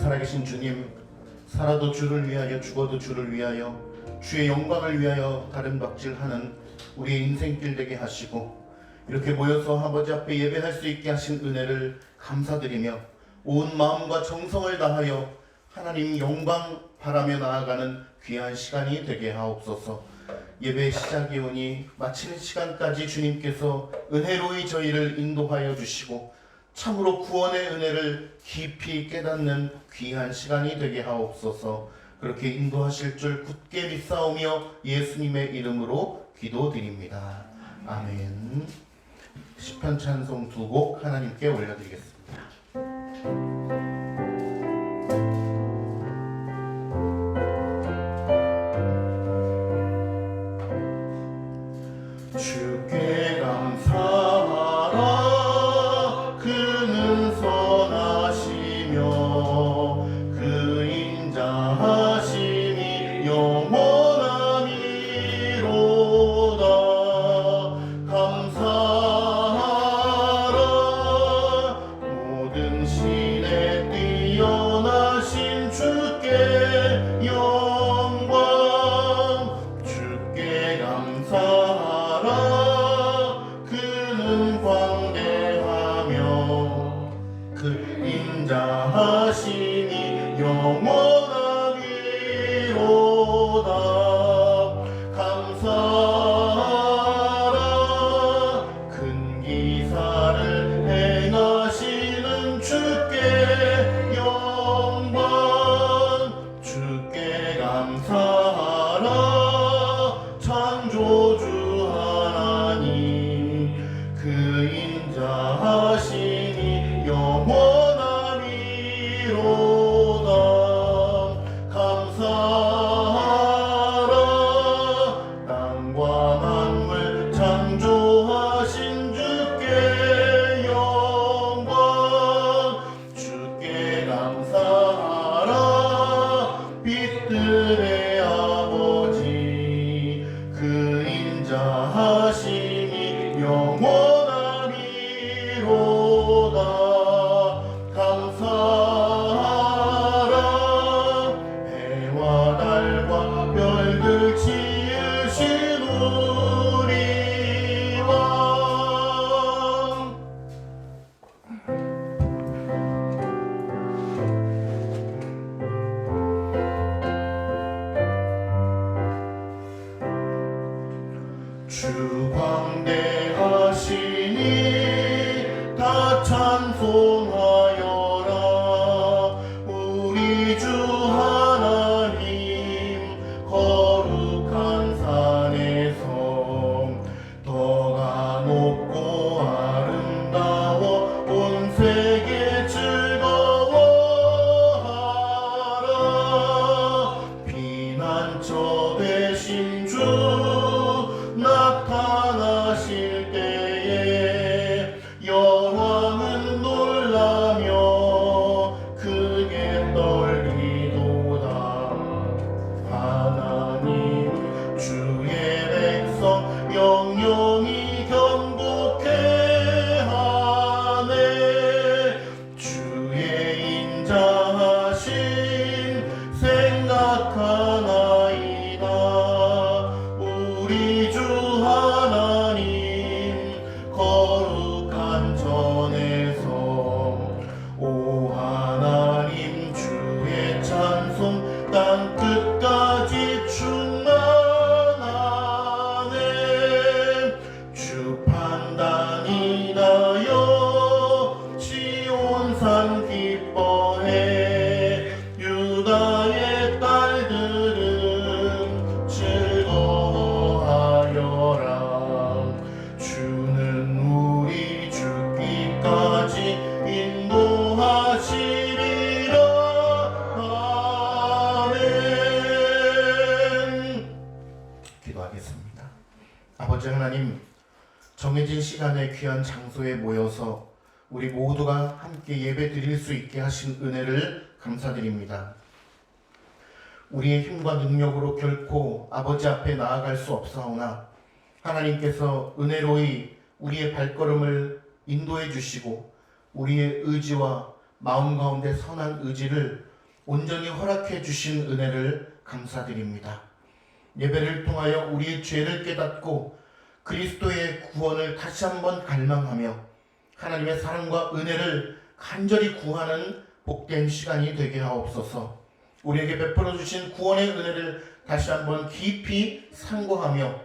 살아계신 주님, 살아도 주를 위하여 죽어도 주를 위하여 주의 영광을 위하여 다름박질하는 우리의 인생길 되게 하시고, 이렇게 모여서 아버지 앞에 예배할 수 있게 하신 은혜를 감사드리며 온 마음과 정성을 다하여 하나님 영광 바라며 나아가는 귀한 시간이 되게 하옵소서. 예배 시작이 오니 마치는 시간까지 주님께서 은혜로이 저희를 인도하여 주시고 참으로 구원의 은혜를 깊이 깨닫는 귀한 시간이 되게 하옵소서. 그렇게 인도하실 줄 굳게 믿사오며 예수님의 이름으로 기도드립니다. 아멘. 시편 찬송 두 곡 하나님께 올려드리겠습니다. 주께 감사하라. 그는 선하시며 그 인자하심이 영원하미로다. 감사하라. 모든 신에 뛰어나신 주께 영광. 주께 감사하라. 그는 광대하며 그 인자하심이 영원하기로다. 감사하라. 큰 기사를 행하시는 주께 영광. 주께 감사하라. 창조주 하나님 그 인자하심이 영원하미로다. 감사하라. 땅과 만물 창조하신 주께 영광. 주께 감사하라. 빛들의 아버지 그 인자하심이 영원하미로다. 감사하라. 해와 달과 별들 지으신 우리 왕. 주 광대하시니 다 찬송하여라. 우리 주 하나님 거룩한 산에서 더가 높고 아름다워 온 세계 즐거워하라. 피난처 되신 주 나타나실 때에 여왕은 놀라며 크게 떨리도다. 하나님 주의 백성 영영이 경고케하네. 주의 인자하심 생각하나이다. 우리 주 하나님 거룩한 전에서 오 하나님 주의 찬송 땅 끝까지 충만하네. 주 판단이 나여 시온산 기뻐해. 유다의 딸들은 즐거워하여라. 주는 우리 죽기까지 인도하시리라. 아멘. 기도하겠습니다. 아버지 하나님, 정해진 시간에 귀한 장소에 모여서 우리 모두가 함께 예배 드릴 수 있게 하신 은혜를 감사드립니다. 우리의 힘과 능력으로 결코 아버지 앞에 나아갈 수 없사오나 하나님께서 은혜로이 우리의 발걸음을 인도해 주시고 우리의 의지와 마음 가운데 선한 의지를 온전히 허락해 주신 은혜를 감사드립니다. 예배를 통하여 우리의 죄를 깨닫고 그리스도의 구원을 다시 한번 갈망하며 하나님의 사랑과 은혜를 간절히 구하는 복된 시간이 되게 하옵소서. 우리에게 베풀어 주신 구원의 은혜를 다시 한번 깊이 상고하며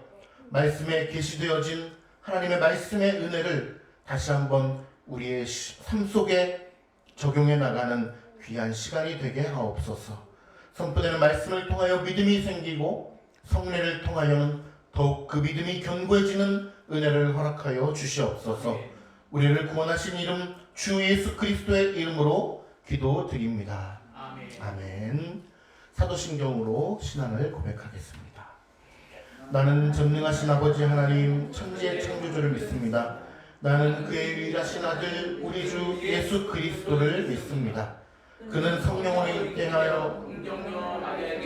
말씀에 계시되어진 하나님의 말씀의 은혜를 다시 한번 우리의 삶 속에 적용해 나가는 귀한 시간이 되게 하옵소서. 선포되는 말씀을 통하여 믿음이 생기고 성례를 통하여는 더욱 그 믿음이 견고해지는 은혜를 허락하여 주시옵소서. 우리를 구원하신 이름 주 예수 그리스도의 이름으로 기도드립니다. 아멘. 사도신경으로 신앙을 고백하겠습니다. 나는 전능하신 아버지 하나님 천지의 창조주를 믿습니다. 나는 그의 유일하신 아들 우리 주 예수 그리스도를 믿습니다. 그는 성령으로 인하여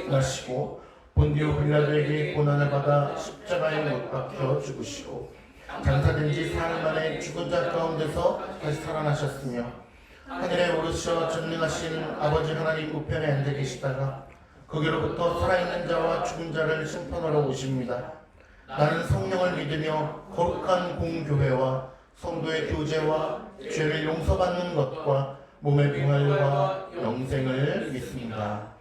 나시고 본디오 빌라도에게 고난을 받아 십자가에 못 박혀 죽으시고 장사된 지 사흘 만에 죽은 자 가운데서 다시 살아나셨으며 하늘에 오르셔 전능하신 아버지 하나님 우편에 앉아 계시다가 거기로부터 살아있는 자와 죽은 자를 심판하러 오십니다. 나는 성령을 믿으며 거룩한 공교회와 성도의 교제와 죄를 용서받는 것과 몸의 부활과 영생을 믿습니다.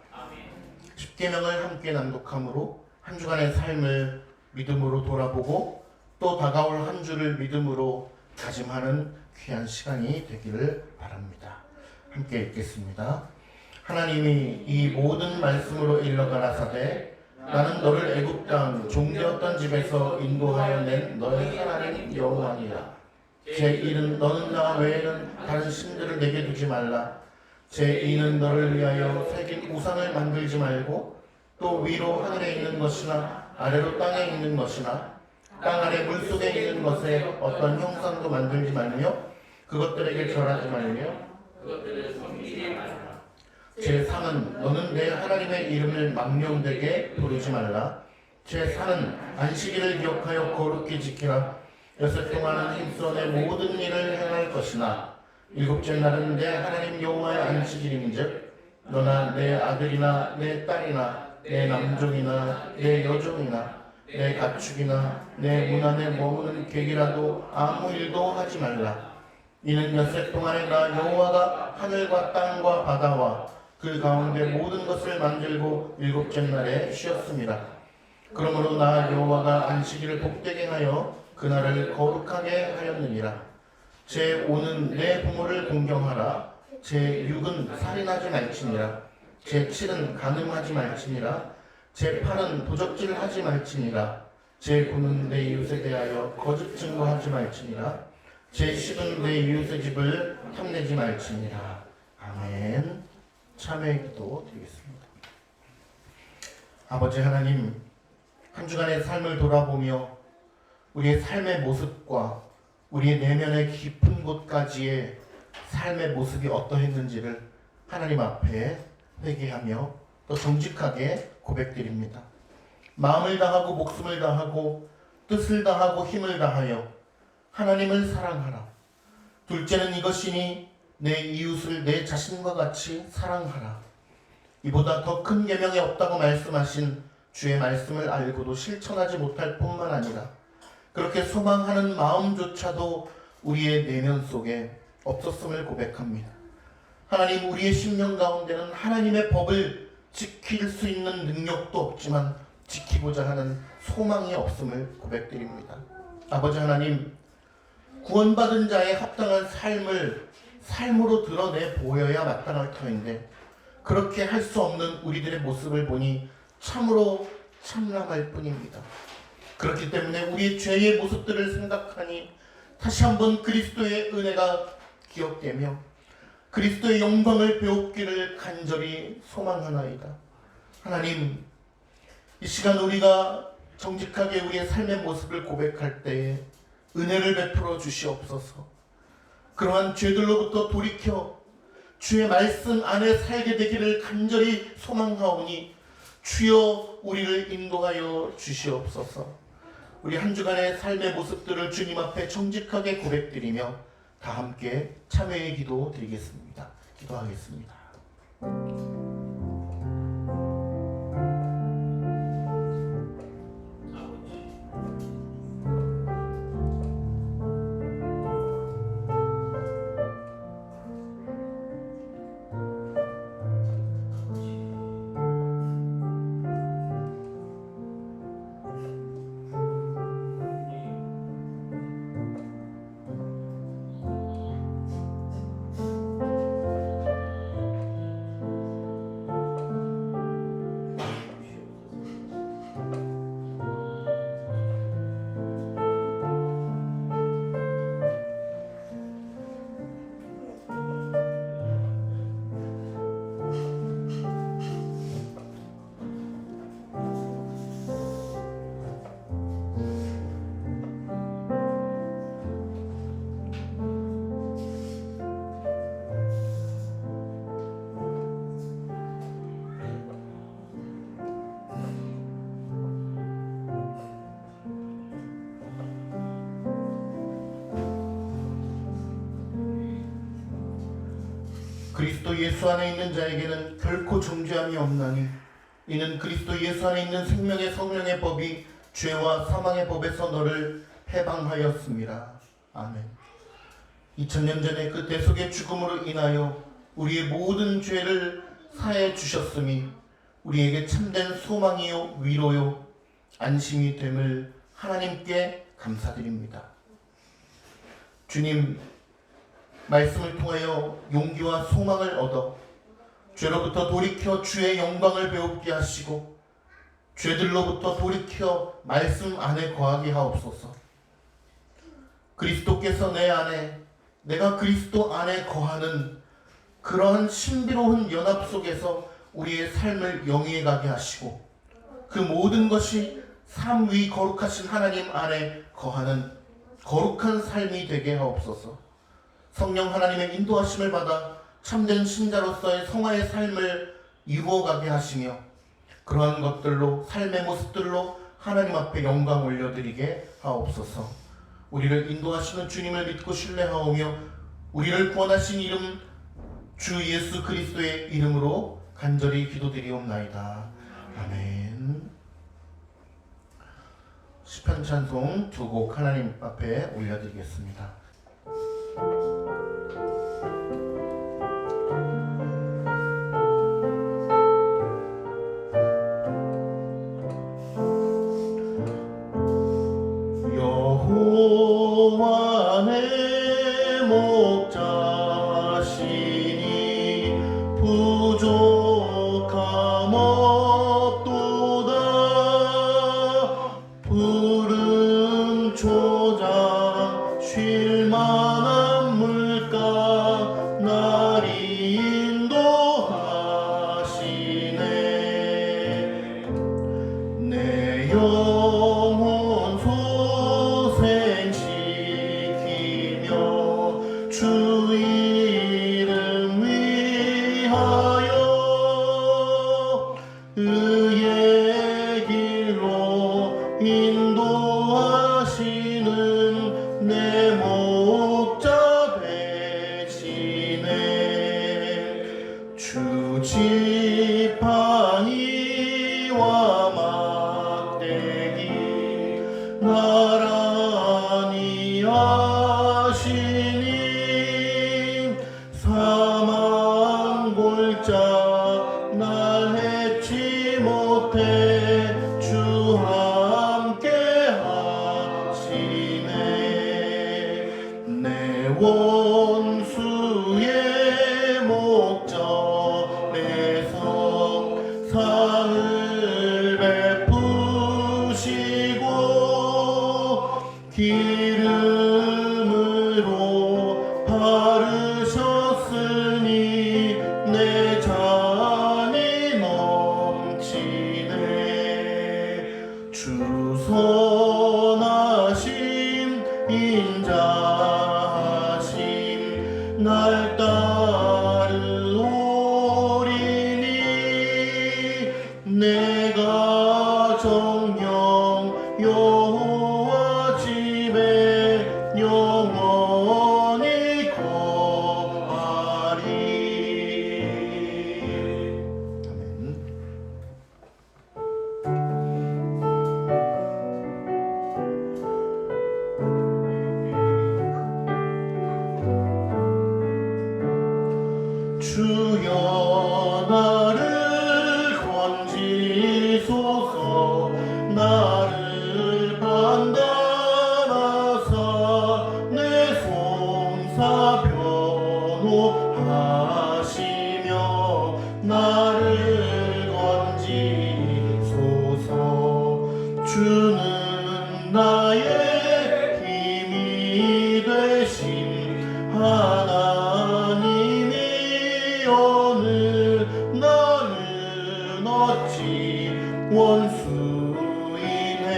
십계명을 함께 낭독함으로 한 주간의 삶을 믿음으로 돌아보고 또 다가올 한 주를 믿음으로 다짐하는 귀한 시간이 되기를 바랍니다. 함께 읽겠습니다. 하나님이 이 모든 말씀으로 일러가라사대 나는 너를 애굽 땅 종되었던 집에서 인도하여 낸 너의 하나님 여호와니라. 제1은 너는 나 외에는 다른 신들을 내게 두지 말라. 제2는 너를 위하여 새긴 우상을 만들지 말고 또 위로 하늘에 있는 것이나 아래로 땅에 있는 것이나 땅 아래 물속에 있는 것에 어떤 형상도 만들지 말며 그것들에게 절하지 말며 그것들을 섬기지 말라. 제3은 너는 내 하나님의 이름을 망령되게 부르지 말라. 제4는 안식일을 기억하여 거룩히 지키라. 6일 동안은 힘써 내 모든 일을 행할 것이나 일곱째 날은 내 하나님 여호와의 안식일인즉 너나 내 아들이나 내 딸이나 내 남종이나 내 여종이나 내 가축이나 내 문 안에 머무는 객이라도 아무 일도 하지 말라. 이는 6일 동안에 나 여호와가 하늘과 땅과 바다와 그 가운데 모든 것을 만들고 일곱째 날에 쉬었습니다. 그러므로 나 여호와가 안식일을 복되게 하여 그날을 거룩하게 하였느니라. 제5는 내 부모를 공경하라. 제6은 살인하지 말지니라. 제7은 간음하지 말지니라. 제8은 도적질하지 말지니라. 제9는 내 이웃에 대하여 거짓 증거하지 말지니라. 제10은 내 이웃의 집을 탐내지 말지니라. 아멘. 참회의 기도 드리겠습니다. 아버지 하나님, 한 주간의 삶을 돌아보며 우리의 삶의 모습과 우리의 내면의 깊은 곳까지의 삶의 모습이 어떠했는지를 하나님 앞에 회개하며 또 정직하게 고백드립니다. 마음을 다하고 목숨을 다하고 뜻을 다하고 힘을 다하여 하나님을 사랑하라. 둘째는 이것이니 내 이웃을 내 자신과 같이 사랑하라. 이보다 더 큰 계명이 없다고 말씀하신 주의 말씀을 알고도 실천하지 못할 뿐만 아니라 그렇게 소망하는 마음조차도 우리의 내면 속에 없었음을 고백합니다. 하나님, 우리의 심령 가운데는 하나님의 법을 지킬 수 있는 능력도 없지만 지키고자 하는 소망이 없음을 고백드립니다. 아버지 하나님, 구원받은 자의 합당한 삶을 삶으로 드러내 보여야 마땅할 터인데 그렇게 할 수 없는 우리들의 모습을 보니 참으로 참담할 뿐입니다. 그렇기 때문에 우리의 죄의 모습들을 생각하니 다시 한번 그리스도의 은혜가 기억되며 그리스도의 영광을 배우기를 간절히 소망하나이다. 하나님, 이 시간 우리가 정직하게 우리의 삶의 모습을 고백할 때에 은혜를 베풀어 주시옵소서. 그러한 죄들로부터 돌이켜 주의 말씀 안에 살게 되기를 간절히 소망하오니 주여 우리를 인도하여 주시옵소서. 우리 한 주간의 삶의 모습들을 주님 앞에 정직하게 고백드리며 다 함께 참회의 기도 드리겠습니다. 기도하겠습니다. 그리스도 예수 안에 있는 자에게는 결코 정죄함이 없나니 이는 그리스도 예수 안에 있는 생명의 성령의 법이 죄와 사망의 법에서 너를 해방하였습니다. 아멘. 2000년 전에 그 대속의 죽음으로 인하여 우리의 모든 죄를 사해 주셨으니 우리에게 참된 소망이요 위로요 안심이 됨을 하나님께 감사드립니다. 주님, 말씀을 통하여 용기와 소망을 얻어 죄로부터 돌이켜 주의 영광을 배우게 하시고 죄들로부터 돌이켜 말씀 안에 거하게 하옵소서. 그리스도께서 내 안에, 내가 그리스도 안에 거하는 그러한 신비로운 연합 속에서 우리의 삶을 영위해 가게 하시고 그 모든 것이 삶 위 거룩하신 하나님 안에 거하는 거룩한 삶이 되게 하옵소서. 성령 하나님의 인도하심을 받아 참된 신자로서의 성화의 삶을 이루어가게 하시며 그러한 것들로 삶의 모습들로 하나님 앞에 영광 올려드리게 하옵소서. 우리를 인도하시는 주님을 믿고 신뢰하오며 우리를 구원하신 이름 주 예수 그리스도의 이름으로 간절히 기도드리옵나이다. 아멘. 시편 찬송 두 곡 하나님 앞에 올려드리겠습니다. 여호와 내 목자시니 부족함 없도다. 푸른 초장 쉴 만한 물가 날 인도하시네. 내 영혼 소생시키며 주 이름 위하여 의의 길로 인도하시는 내 목자 되시네. 주 지팡이와 막대기 나란히 하시니 사망 골짜 날 해치 못해 주 함께 하시네. 내 원수의 목전에서 상을 베푸시고 기름으로 바르셨으니 내 잔이 넘치네. 주 선하심 인자하심 날 따르오리니 내가 정녕 여호와 집에 영원히 거하리. 아멘. 주여 나를 건지소서. 나를 판단하사 내 송사 변호하시며 나를 건지소서. 주는 나의 힘이 되신 하나님이 오늘 나는 어찌 원수인해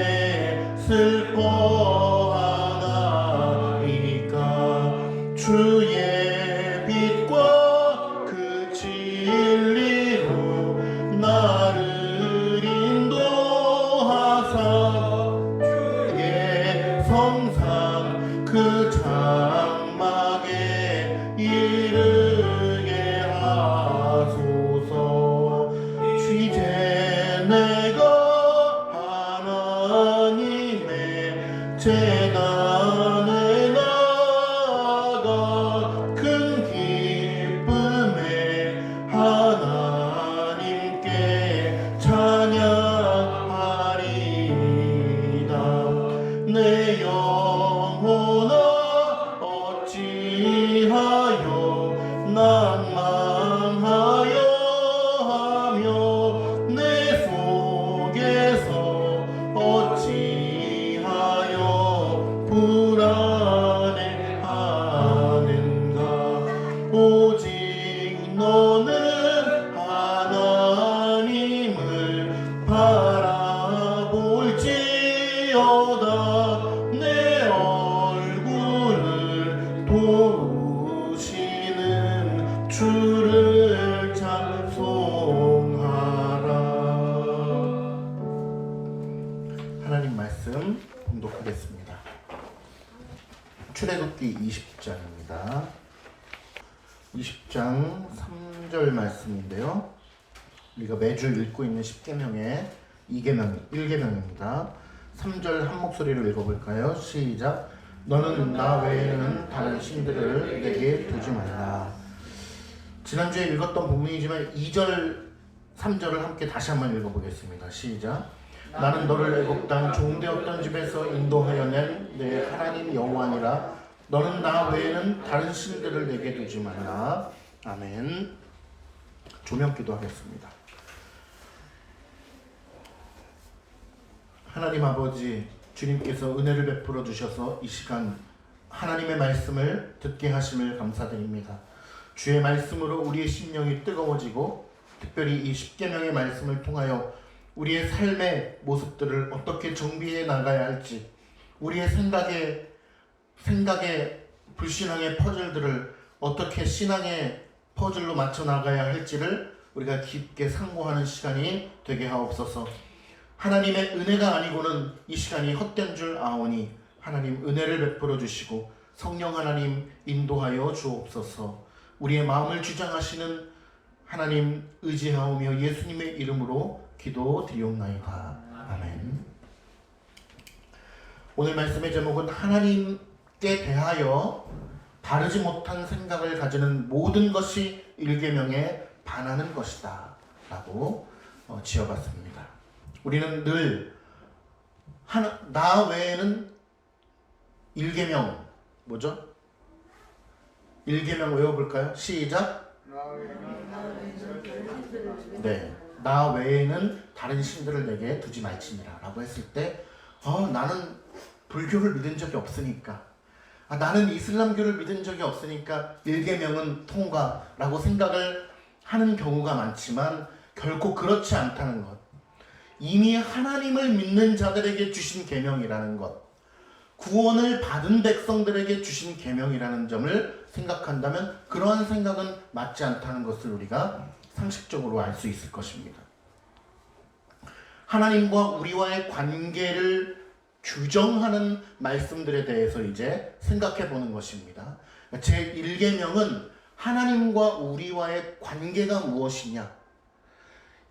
슬퍼하나이까. 주의 빛과 그 진리로 나를 인도하사 주의 성상 그 장막에 이르게 출애굽기 20장입니다. 20장 3절 말씀인데요. 우리가 매주 읽고 있는 10계명의 1계명입니다. 3절 한 목소리로 읽어볼까요? 시작. 너는 나 외에는 다른 신들을 내게 두지 말라. 지난주에 읽었던 본문이지만 2절, 3절을 함께 다시 한번 읽어보겠습니다. 시작. 나는 너를 애굽 땅 종되었던 집에서 인도하여 낸 내 하나님 여호와니라. 너는 나 외에는 다른 신들을 내게 두지 말라. 아멘. 조명 기도하겠습니다. 하나님 아버지, 주님께서 은혜를 베풀어 주셔서 이 시간 하나님의 말씀을 듣게 하심을 감사드립니다. 주의 말씀으로 우리의 심령이 뜨거워지고 특별히 이 10계명의 말씀을 통하여 우리의 삶의 모습들을 어떻게 정비해 나가야 할지, 우리의 생각의 불신앙의 퍼즐들을 어떻게 신앙의 퍼즐로 맞춰 나가야 할지를 우리가 깊게 상고하는 시간이 되게 하옵소서. 하나님의 은혜가 아니고는 이 시간이 헛된 줄 아오니 하나님 은혜를 베풀어 주시고 성령 하나님 인도하여 주옵소서. 우리의 마음을 주장하시는 하나님 의지하오며 예수님의 이름으로 기도드리옵나이다. 아멘. 오늘 말씀의 제목은 하나님께 대하여 바르지 못한 생각을 가지는 모든 것이 1계명에 반하는 것이다 라고 지어봤습니다. 우리는 늘 나 외에는 1계명 뭐죠? 1계명 외워볼까요? 시작. 네, 나 외에는 다른 신들을 내게 두지 말지니라 라고 했을 때 나는 불교를 믿은 적이 없으니까, 나는 이슬람교를 믿은 적이 없으니까 1계명은 통과라고 생각을 하는 경우가 많지만 결코 그렇지 않다는 것. 이미 하나님을 믿는 자들에게 주신 계명이라는 것, 구원을 받은 백성들에게 주신 계명이라는 점을 생각한다면 그러한 생각은 맞지 않다는 것을 우리가 상식적으로 알 수 있을 것입니다. 하나님과 우리와의 관계를 규정하는 말씀들에 대해서 이제 생각해 보는 것입니다. 제 1계명은 하나님과 우리와의 관계가 무엇이냐.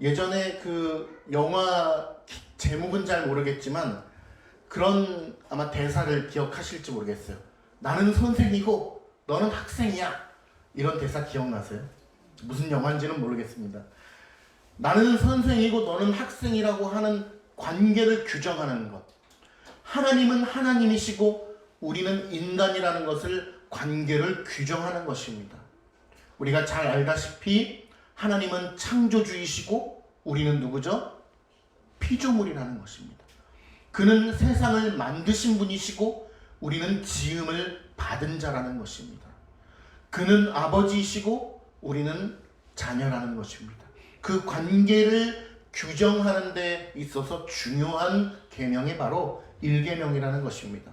예전에 그 영화 제목은 잘 모르겠지만 그런 아마 대사를 기억하실지 모르겠어요. 나는 선생이고 너는 학생이야. 이런 대사 기억나세요? 무슨 영화인지는 모르겠습니다. 나는 선생이고 너는 학생이라고 하는 관계를 규정하는 것. 하나님은 하나님이시고 우리는 인간이라는 것을 관계를 규정하는 것입니다. 우리가 잘 알다시피 하나님은 창조주이시고 우리는 누구죠? 피조물이라는 것입니다. 그는 세상을 만드신 분이시고 우리는 지음을 받은 자라는 것입니다. 그는 아버지이시고 우리는 자녀라는 것입니다. 그 관계를 규정하는 데 있어서 중요한 계명이 바로 1계명이라는 것입니다.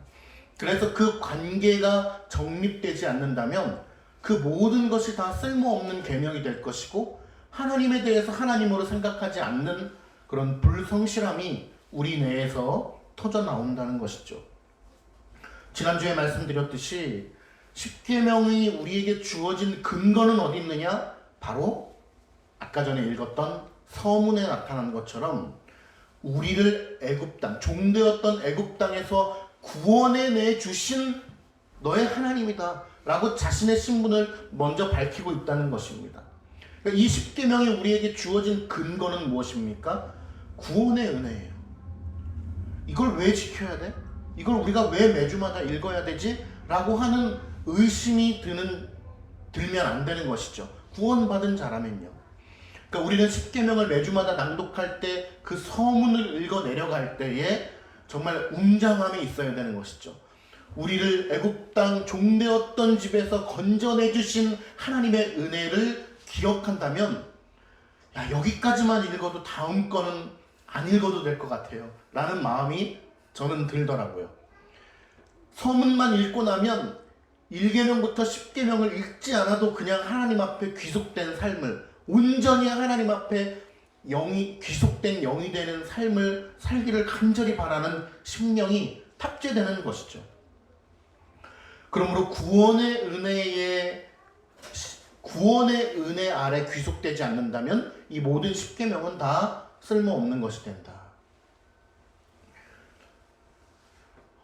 그래서 그 관계가 정립되지 않는다면 그 모든 것이 다 쓸모없는 계명이 될 것이고 하나님에 대해서 하나님으로 생각하지 않는 그런 불성실함이 우리 내에서 터져 나온다는 것이죠. 지난주에 말씀드렸듯이 10계명이 우리에게 주어진 근거는 어디 있느냐? 바로 아까 전에 읽었던 서문에 나타난 것처럼 우리를 애굽 땅, 종되었던 애굽 땅에서 구원해 내 주신 너의 하나님이다 라고 자신의 신분을 먼저 밝히고 있다는 것입니다. 그러니까 이 10계명이 우리에게 주어진 근거는 무엇입니까? 구원의 은혜예요. 이걸 왜 지켜야 돼? 이걸 우리가 왜 매주마다 읽어야 되지? 라고 하는 의심이 들면 안 되는 것이죠. 구원받은 자라면요. 그러니까 우리는 10계명을 매주마다 낭독할 때 그 서문을 읽어 내려갈 때에 정말 웅장함이 있어야 되는 것이죠. 우리를 애굽 땅 종되었던 집에서 건져내 주신 하나님의 은혜를 기억한다면 여기까지만 읽어도 다음 거는 안 읽어도 될 것 같아요 라는 마음이 저는 들더라고요. 서문만 읽고 나면 1계명부터 10계명을 읽지 않아도 그냥 하나님 앞에 귀속된 삶을, 온전히 하나님 앞에 귀속된 영이 되는 삶을 살기를 간절히 바라는 심령이 탑재되는 것이죠. 그러므로 구원의 은혜 아래 귀속되지 않는다면 이 모든 십계명은 다 쓸모없는 것이 된다.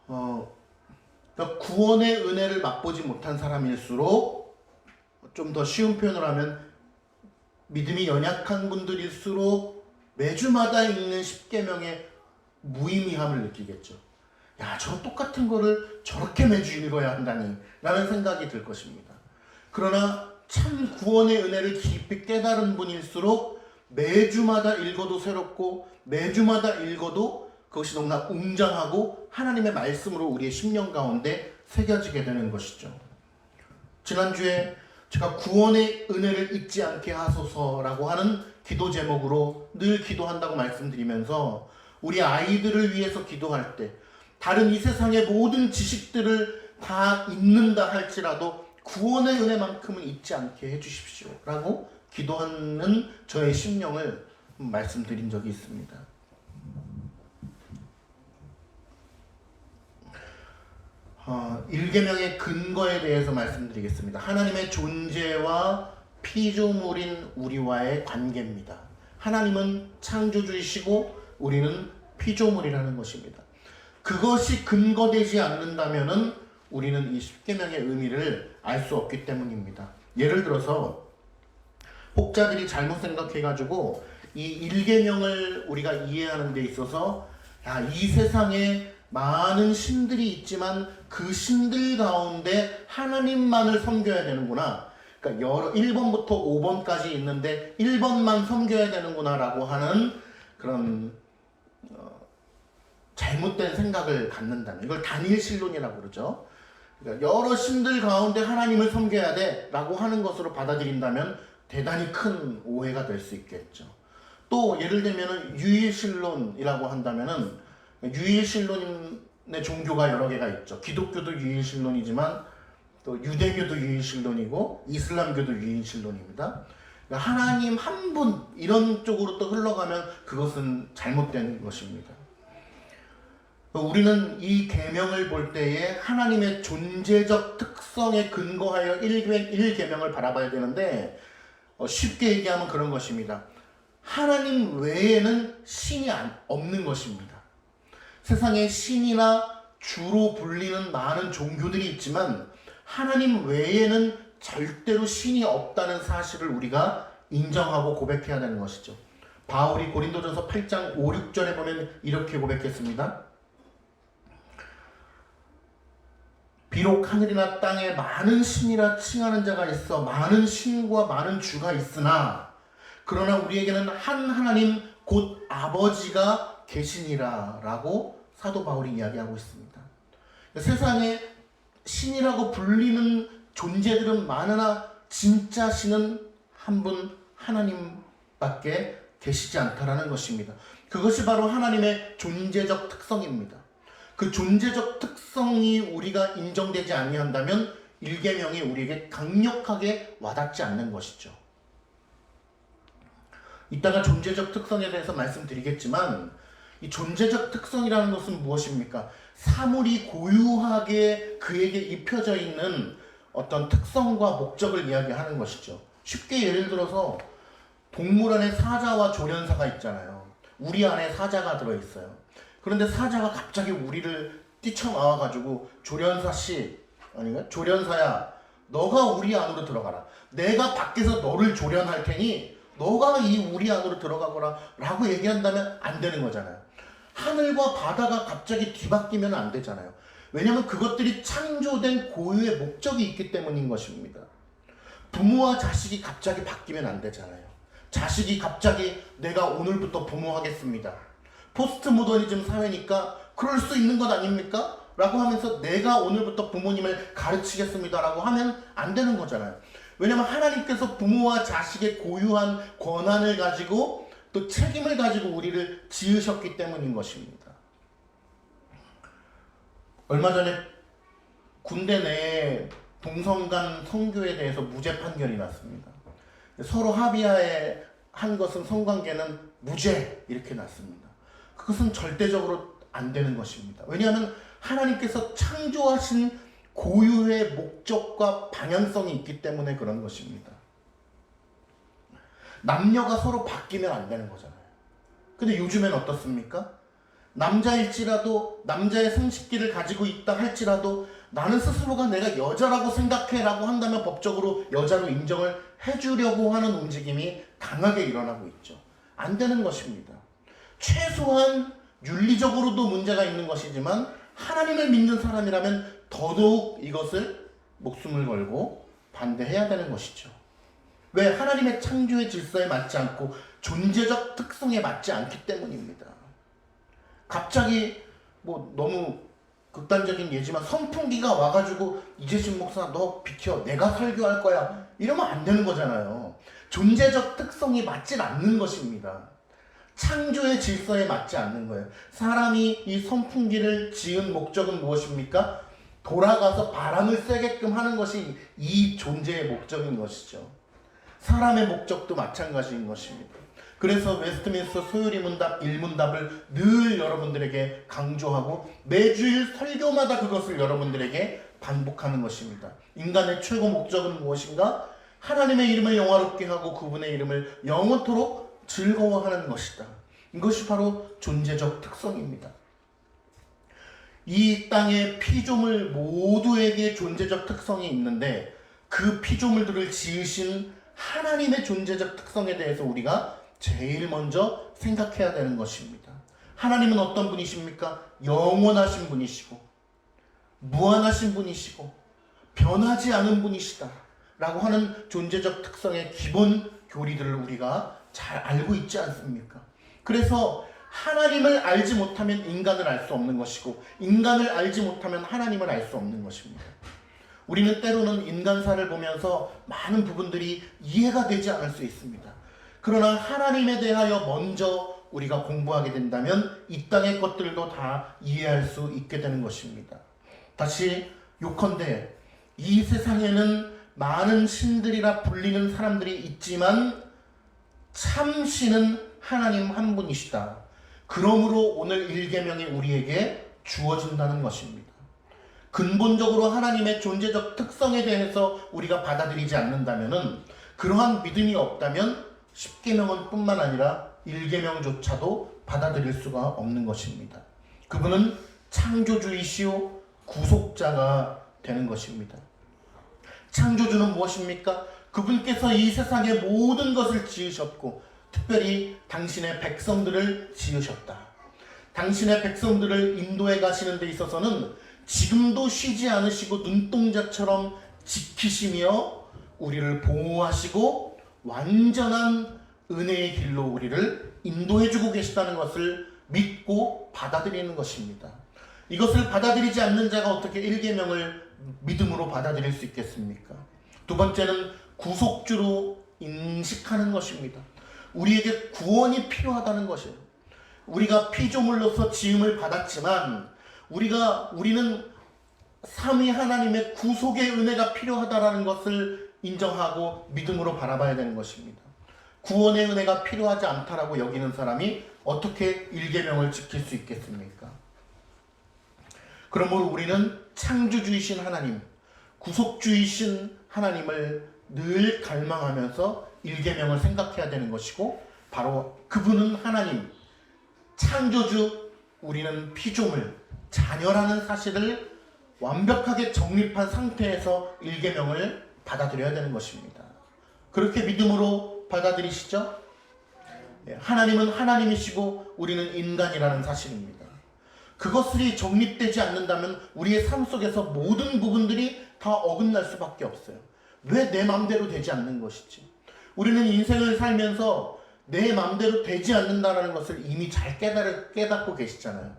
그러니까 구원의 은혜를 맛보지 못한 사람일수록, 좀 더 쉬운 표현을 하면 믿음이 연약한 분들일수록 매주마다 읽는 십계명의 무의미함을 느끼겠죠. 야, 저 똑같은 거를 저렇게 매주 읽어야 한다니 라는 생각이 들 것입니다. 그러나 참 구원의 은혜를 깊이 깨달은 분일수록 매주마다 읽어도 새롭고 매주마다 읽어도 그것이 너무나 웅장하고 하나님의 말씀으로 우리의 심령 가운데 새겨지게 되는 것이죠. 지난주에 제가 구원의 은혜를 잊지 않게 하소서라고 하는 기도 제목으로 늘 기도한다고 말씀드리면서, 우리 아이들을 위해서 기도할 때 다른 이 세상의 모든 지식들을 다 잊는다 할지라도 구원의 은혜만큼은 잊지 않게 해주십시오 라고 기도하는 저의 심령을 말씀드린 적이 있습니다. 일계명의 근거에 대해서 말씀드리겠습니다. 하나님의 존재와 피조물인 우리와의 관계입니다. 하나님은 창조주이시고 우리는 피조물이라는 것입니다. 그것이 근거되지 않는다면은 우리는 이 십계명의 의미를 알 수 없기 때문입니다. 예를 들어서 혹자들이 잘못 생각해가지고 이 일계명을 우리가 이해하는 데 있어서, 야, 이 세상에 많은 신들이 있지만 그 신들 가운데 하나님만을 섬겨야 되는구나. 그러니까 1번부터 5번까지 있는데 1번만 섬겨야 되는구나 라고 하는 그런 잘못된 생각을 갖는다면, 이걸 단일신론이라고 그러죠. 그러니까 여러 신들 가운데 하나님을 섬겨야 돼 라고 하는 것으로 받아들인다면 대단히 큰 오해가 될 수 있겠죠. 또 예를 들면 유일신론이라고 한다면은, 유일신론의 종교가 여러 개가 있죠. 기독교도 유일신론이지만 또 유대교도 유일신론이고 이슬람교도 유일신론입니다. 그러니까 하나님 한 분 이런 쪽으로 또 흘러가면 그것은 잘못된 것입니다. 우리는 이 계명을 볼 때에 하나님의 존재적 특성에 근거하여 1계명을 바라봐야 되는데, 쉽게 얘기하면 그런 것입니다. 하나님 외에는 신이 없는 것입니다. 세상에 신이나 주로 불리는 많은 종교들이 있지만 하나님 외에는 절대로 신이 없다는 사실을 우리가 인정하고 고백해야 되는 것이죠. 바울이 고린도전서 8장 5, 6절에 보면 이렇게 고백했습니다. 비록 하늘이나 땅에 많은 신이라 칭하는 자가 있어 많은 신과 많은 주가 있으나, 그러나 우리에게는 한 하나님 곧 아버지가 계시니라 라고 사도 바울이 이야기하고 있습니다. 세상에 신이라고 불리는 존재들은 많으나 진짜 신은 한 분 하나님밖에 계시지 않다라는 것입니다. 그것이 바로 하나님의 존재적 특성입니다. 그 존재적 특성이 우리가 인정되지 아니한다면 일계명이 우리에게 강력하게 와닿지 않는 것이죠. 이따가 존재적 특성에 대해서 말씀드리겠지만, 이 존재적 특성이라는 것은 무엇입니까? 사물이 고유하게 그에게 입혀져 있는 어떤 특성과 목적을 이야기하는 것이죠. 쉽게 예를 들어서 동물 안에 사자와 조련사가 있잖아요. 우리 안에 사자가 들어있어요. 그런데 사자가 갑자기 우리를 뛰쳐나와가지고 조련사야, 너가 우리 안으로 들어가라. 내가 밖에서 너를 조련할 테니 너가 이 우리 안으로 들어가거라 라고 얘기한다면 안 되는 거잖아요. 하늘과 바다가 갑자기 뒤바뀌면 안 되잖아요. 왜냐하면 그것들이 창조된 고유의 목적이 있기 때문인 것입니다. 부모와 자식이 갑자기 바뀌면 안 되잖아요. 자식이 갑자기 내가 오늘부터 부모하겠습니다. 포스트 모더니즘 사회니까 그럴 수 있는 것 아닙니까? 라고 하면서 내가 오늘부터 부모님을 가르치겠습니다 라고 하면 안 되는 거잖아요. 왜냐하면 하나님께서 부모와 자식의 고유한 권한을 가지고 또 책임을 가지고 우리를 지으셨기 때문인 것입니다. 얼마 전에 군대 내에 동성 간 성교에 대해서 무죄 판결이 났습니다. 서로 합의하에 한 것은 성관계는 무죄 이렇게 났습니다. 그것은 절대적으로 안 되는 것입니다. 왜냐하면 하나님께서 창조하신 고유의 목적과 방향성이 있기 때문에 그런 것입니다. 남녀가 서로 바뀌면 안 되는 거잖아요. 근데 요즘엔 어떻습니까? 남자일지라도 남자의 성식기를 가지고 있다 할지라도 나는 스스로가 내가 여자라고 생각해라고 한다면 법적으로 여자로 인정을 해주려고 하는 움직임이 강하게 일어나고 있죠. 안 되는 것입니다. 최소한 윤리적으로도 문제가 있는 것이지만 하나님을 믿는 사람이라면 더더욱 이것을 목숨을 걸고 반대해야 되는 것이죠. 왜? 하나님의 창조의 질서에 맞지 않고 존재적 특성에 맞지 않기 때문입니다. 갑자기 뭐 너무 극단적인 예지만 선풍기가 와가지고 이재신 목사 너 비켜 내가 설교할 거야 이러면 안 되는 거잖아요. 존재적 특성이 맞진 않는 것입니다. 창조의 질서에 맞지 않는 거예요. 사람이 이 선풍기를 지은 목적은 무엇입니까? 돌아가서 바람을 쐬게끔 하는 것이 이 존재의 목적인 것이죠. 사람의 목적도 마찬가지인 것입니다. 그래서 웨스트민스터 소요리 문답 1문답을 늘 여러분들에게 강조하고 매주일 설교마다 그것을 여러분들에게 반복하는 것입니다. 인간의 최고 목적은 무엇인가? 하나님의 이름을 영화롭게 하고 그분의 이름을 영원토록 즐거워하는 것이다. 이것이 바로 존재적 특성입니다. 이 땅의 피조물 모두에게 존재적 특성이 있는데 그 피조물들을 지으신 하나님의 존재적 특성에 대해서 우리가 제일 먼저 생각해야 되는 것입니다. 하나님은 어떤 분이십니까? 영원하신 분이시고 무한하신 분이시고 변하지 않은 분이시다 라고 하는 존재적 특성의 기본 교리들을 우리가 잘 알고 있지 않습니까? 그래서 하나님을 알지 못하면 인간을 알 수 없는 것이고 인간을 알지 못하면 하나님을 알 수 없는 것입니다. 우리는 때로는 인간사를 보면서 많은 부분들이 이해가 되지 않을 수 있습니다. 그러나 하나님에 대하여 먼저 우리가 공부하게 된다면 이 땅의 것들도 다 이해할 수 있게 되는 것입니다. 다시 요컨대 이 세상에는 많은 신들이라 불리는 사람들이 있지만 참 신은 하나님 한 분이시다. 그러므로 오늘 1계명이 우리에게 주어진다는 것입니다. 근본적으로 하나님의 존재적 특성에 대해서 우리가 받아들이지 않는다면 그러한 믿음이 없다면 10계명은 뿐만 아니라 1계명조차도 받아들일 수가 없는 것입니다. 그분은 창조주이시오 구속자가 되는 것입니다. 창조주는 무엇입니까? 그분께서 이 세상의 모든 것을 지으셨고 특별히 당신의 백성들을 지으셨다. 당신의 백성들을 인도해 가시는 데 있어서는 지금도 쉬지 않으시고 눈동자처럼 지키시며 우리를 보호하시고 완전한 은혜의 길로 우리를 인도해주고 계시다는 것을 믿고 받아들이는 것입니다. 이것을 받아들이지 않는 자가 어떻게 1계명을 믿음으로 받아들일 수 있겠습니까? 두 번째는 구속주로 인식하는 것입니다. 우리에게 구원이 필요하다는 것이에요. 우리가 피조물로서 지음을 받았지만 우리는 삼위 하나님의 구속의 은혜가 필요하다는 것을 인정하고 믿음으로 바라봐야 되는 것입니다. 구원의 은혜가 필요하지 않다라고 여기는 사람이 어떻게 1계명을 지킬 수 있겠습니까? 그러므로 우리는 창조주이신 하나님, 구속주이신 하나님을 늘 갈망하면서 1계명을 생각해야 되는 것이고 바로 그분은 하나님, 창조주, 우리는 피조물, 자녀라는 사실을 완벽하게 정립한 상태에서 1계명을 받아들여야 되는 것입니다. 그렇게 믿음으로 받아들이시죠? 하나님은 하나님이시고 우리는 인간이라는 사실입니다. 그것이 정립되지 않는다면 우리의 삶 속에서 모든 부분들이 다 어긋날 수밖에 없어요. 왜 내 마음대로 되지 않는 것이지? 우리는 인생을 살면서 내 마음대로 되지 않는다는 것을 이미 잘 깨닫고 계시잖아요.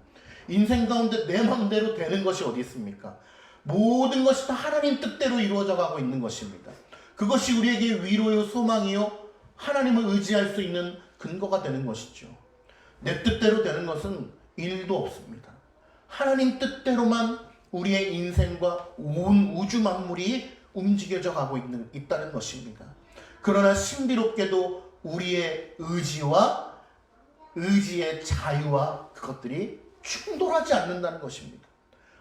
인생 가운데 내 마음대로 되는 것이 어디 있습니까? 모든 것이 다 하나님 뜻대로 이루어져 가고 있는 것입니다. 그것이 우리에게 위로요 소망이요 하나님을 의지할 수 있는 근거가 되는 것이죠. 내 뜻대로 되는 것은 일도 없습니다. 하나님 뜻대로만 우리의 인생과 온 우주 만물이 움직여져 가고 있다는 것입니다. 그러나 신비롭게도 우리의 의지와 의지의 자유와 그것들이 충돌하지 않는다는 것입니다.